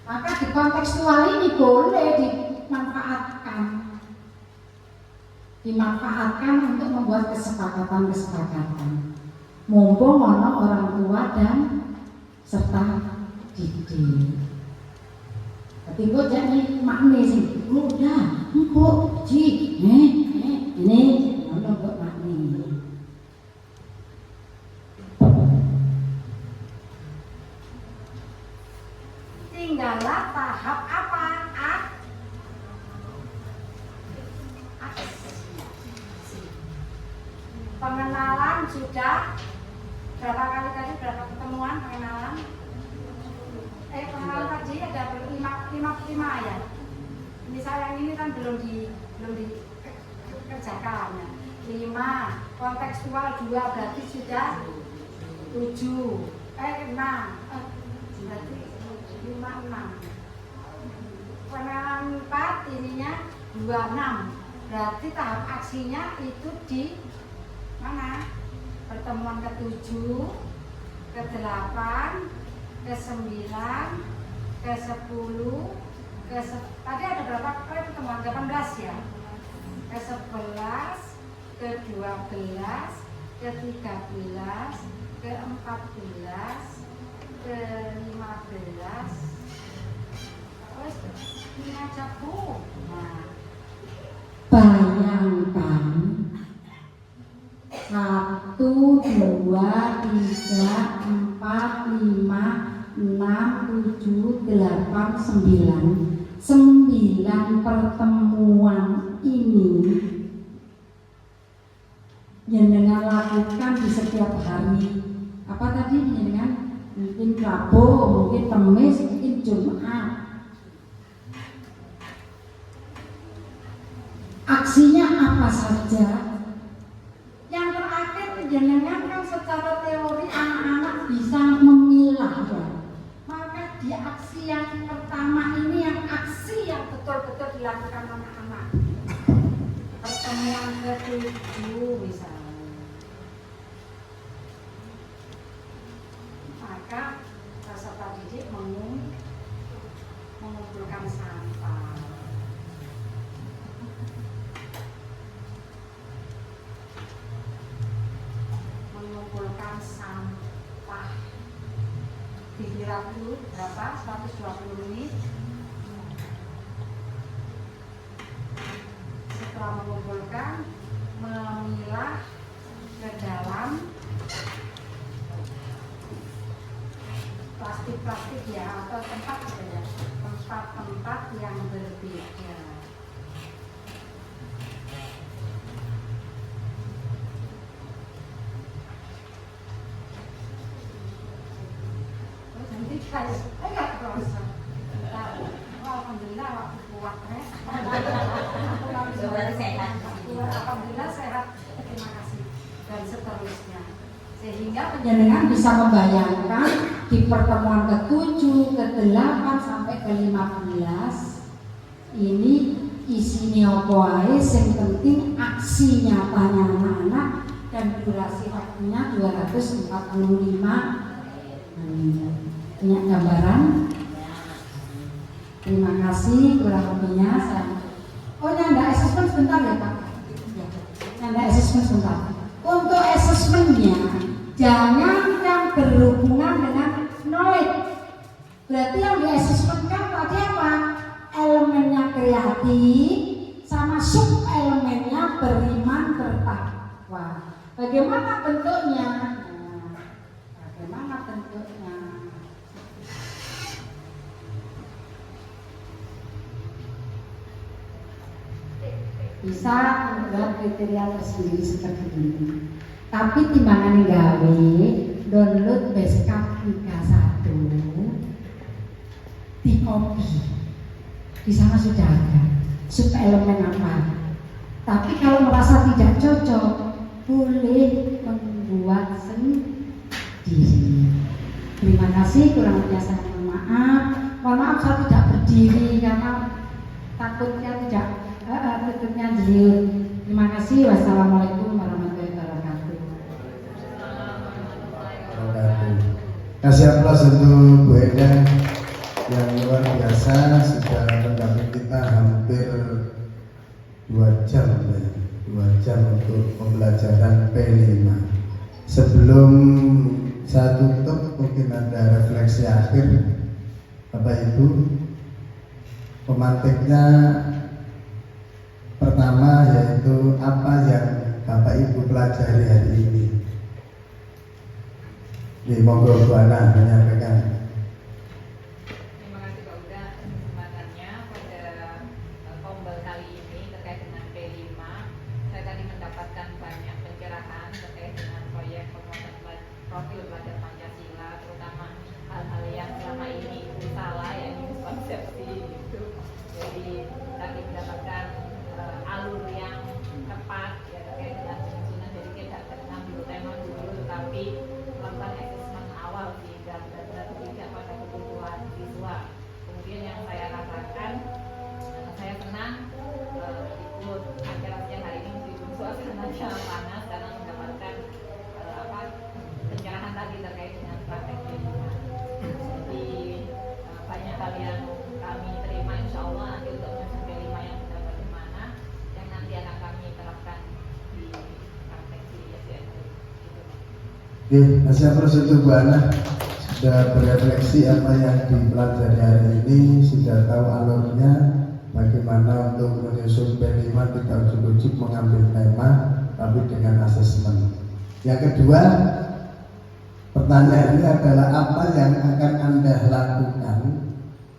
Maka di kontekstual ini boleh dimanfaatkan untuk membuat kesepakatan. Mumpung ono orang tua dan serta didik. Tapi kok jadi makne sih, udah, kok ini ono kok makne. Tinggallah tahap apa? Pengenalan sudah berapa kali tadi, berapa pertemuan pengenalan? Pengenalan tadi ada 5 ya. Ini saya yang ini kan belum dikerjakan ya. 5, kontekstual 2 berarti sudah 7. 6. Berarti 5, 6. Pengenalan 4 ininya 26. Berarti tahap aksinya itu di mana? Pertemuan ke-7, ke-8, ke-9, ke-10, tadi ada berapa kali pertemuan? 18 ya? ke-11, ke-12, ke-13, ke-14, ke-15. Wes ini aja Bu. Nah, Bayangkan 1, 2, 3, 4, 5, 6, 7, 8, 9 pertemuan ini yang dengan lakukan di setiap hari. Apa tadi dengan mungkin Rabu, mungkin Kamis, mungkin Jumat. Aksinya apa saja? Yang terakhir jenengan kan secara teori anak-anak bisa memilah ya. Maka di aksi yang pertama ini yang aksi yang betul-betul dilakukan anak-anak. Pertemuan ke-7 misalnya. Maka peserta didik mengumpulkan sampah. Mengumpulkan sampah. Dikira dulu berapa? 120 menit. Setelah mengumpulkan, memilah ke dalam plastik-plastik ya, atau tempat gitu ya, tempat-tempat yang berbeda. Nanti kayak, enggak terasa. Alhamdulillah waktu kuat ya. Berarti sehat. Alhamdulillah sehat. Terima kasih. Dan seterusnya. Sehingga penjenengan bisa membayangkan di pertemuan ke-7, ke-8 sampai ke-15 ini isinya apa ae, yang penting aksi nyatanya anak-anak dan durasi waktunya 245 menit. Punya gambaran? Terima kasih, kurang lebihnya saya. Oh, nyanda assessment sebentar ya Pak. Ya, nyanda assessment sebentar. Untuk assessmentnya jangan yang berhubungan dengan knowledge. Berarti yang di assessmentkan tadi apa? Elemennya kreatif sama sub elemennya beriman bertakwa. Bagaimana bentuknya? Nah, bagaimana bentuknya? Bisa membuat kriteria tersendiri seperti ini. Tapi timbangan gawe download Beskap 31 di copy. Di sana sudah ada sub elemen apa. Tapi kalau merasa tidak cocok, boleh membuat sendiri. Terima kasih, kurang lebih saya mohon maaf. Mohon maaf saya tidak berdiri karena takutnya tidak tutupnya jeliur. Terima kasih. Wassalamualaikum warahmatullahi wabarakatuh. Kasih aplaus untuk Bu Eda yang luar biasa, sudah mendampingi kita hampir 2 jam ya. 2 jam untuk pembelajaran P5. Sebelum saya tutup, mungkin ada refleksi akhir Bapak Ibu. Pemantiknya pertama yaitu apa yang Bapak Ibu pelajari hari ini. Di monggo Bu Ana menyampaikan. Terima kasih Pak Uda atas kesempatannya pada tombol kali ini terkait dengan P5. Saya tadi mendapatkan banyak pencerahan terkait dengan proyek penguatan profil pelajar Pancasila, terutama hal-hal yang selama ini itu salah, yakni konsepsi itu. Jadi tadi mendapatkan alur yang tepat ya terkait dengan penyusunan. Jadi tidak mengambil tema dulu, tapi melakukan assessment awal sehingga benar-benar tidak pada kebutuhan siswa. Kemudian yang saya rasakan, saya senang ikut acara siang hari ini meskipun suasananya panas karena mendapatkan pencerahan tadi terkait dengan praktek P5. Jadi banyak hal yang kami terima, insya Allah nanti untuk menyusun P5 yang sudah bagaimana yang nanti akan kami Masih proses Bu Ana sudah berefleksi apa yang dipelajari hari ini, sudah tahu alurnya, bagaimana untuk menyusun P5 tidak ujuk-ujuk mengambil tema, tapi dengan asesmen. Yang kedua, pertanyaannya adalah apa yang akan Anda lakukan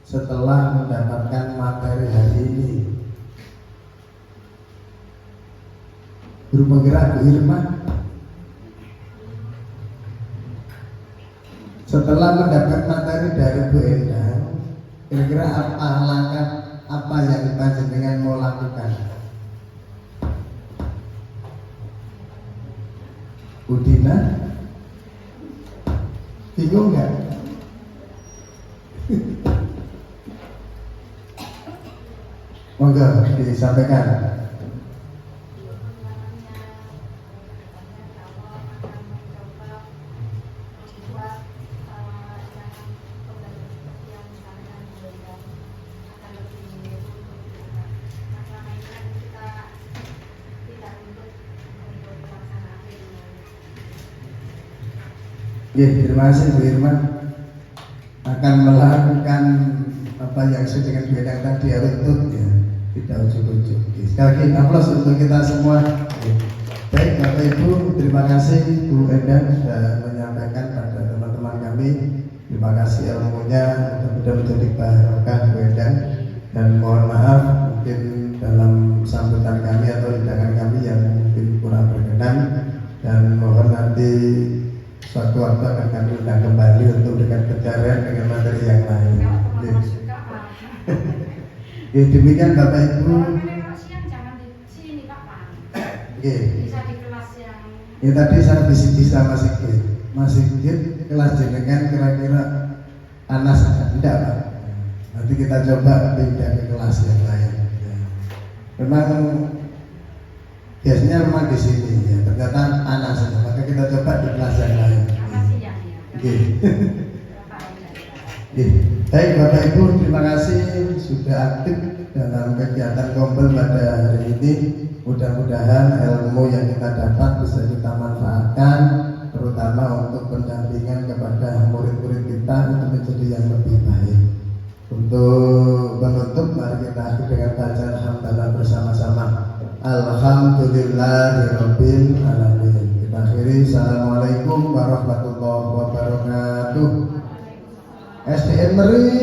setelah mendapatkan materi hari ini? Guru penggerak Bu Irma, setelah mendapat materi dari Bu Endang, kira-kira apa langkah apa yang panjenengan mau lakukan? Bu Dina, bingung nggak? Monggo disampaikan. Ya, terima kasih Bu Irma. Akan melakukan apa yang saya dengan Bu Endang tadi, runtut ya, tidak ujuk-ujuk. Sekali lagi aplaus untuk kita semua. Baik Bapak Ibu, terima kasih Bu Endang sudah menyampaikan pada teman-teman kami. Terima kasih ilmunya, mudah-mudahan menjadi barokah Bu Endang. Dan mohon maaf mungkin dalam sambutan kami atau hidangan kami yang mungkin kurang berkenan, dan mohon nanti suatu waktu akan kami undang kembali untuk dekat pencarian dengan materi yang lain. Ya, demikian Bapak Ibu. Kalau siang jangan di sini Pak. Bisa di kelas yang. Ya tadi saya bisik-bisik sama Mas Sigit, kelas jenengan kira-kira panas tidak Pak? Nanti kita coba pindah ke kelas yang lain. Memang biasanya memang di sini ya, ternyata panas, maka kita coba di kelas yang lain. Baik Bapak Ibu, terima kasih sudah aktif dalam kegiatan kompel pada hari ini. Mudah-mudahan ilmu yang kita dapat bisa kita manfaatkan, terutama untuk pendampingan kepada murid-murid kita untuk menjadi yang lebih baik. Untuk menutup, mari kita akhiri dengan bacaan hamdalah bersama-sama. Alhamdulillahirabbil alamin. Kita akhiri. Assalamualaikum warahmatullahi wabarakatuh. SDN Meri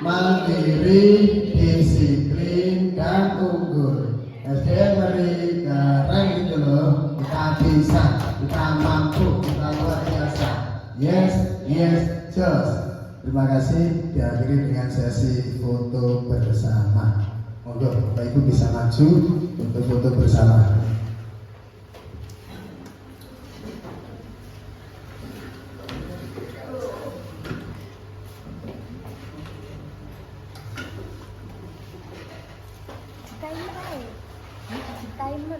mandiri, disiplin dan unggul. SDN Meri keren gitu loh. Kita bisa, kita mampu, kita luar biasa. Yes, yes, just. Terima kasih. Diakhiri dengan sesi foto bersama. Monggo Bapak Ibu bisa maju untuk foto bersama. Timer.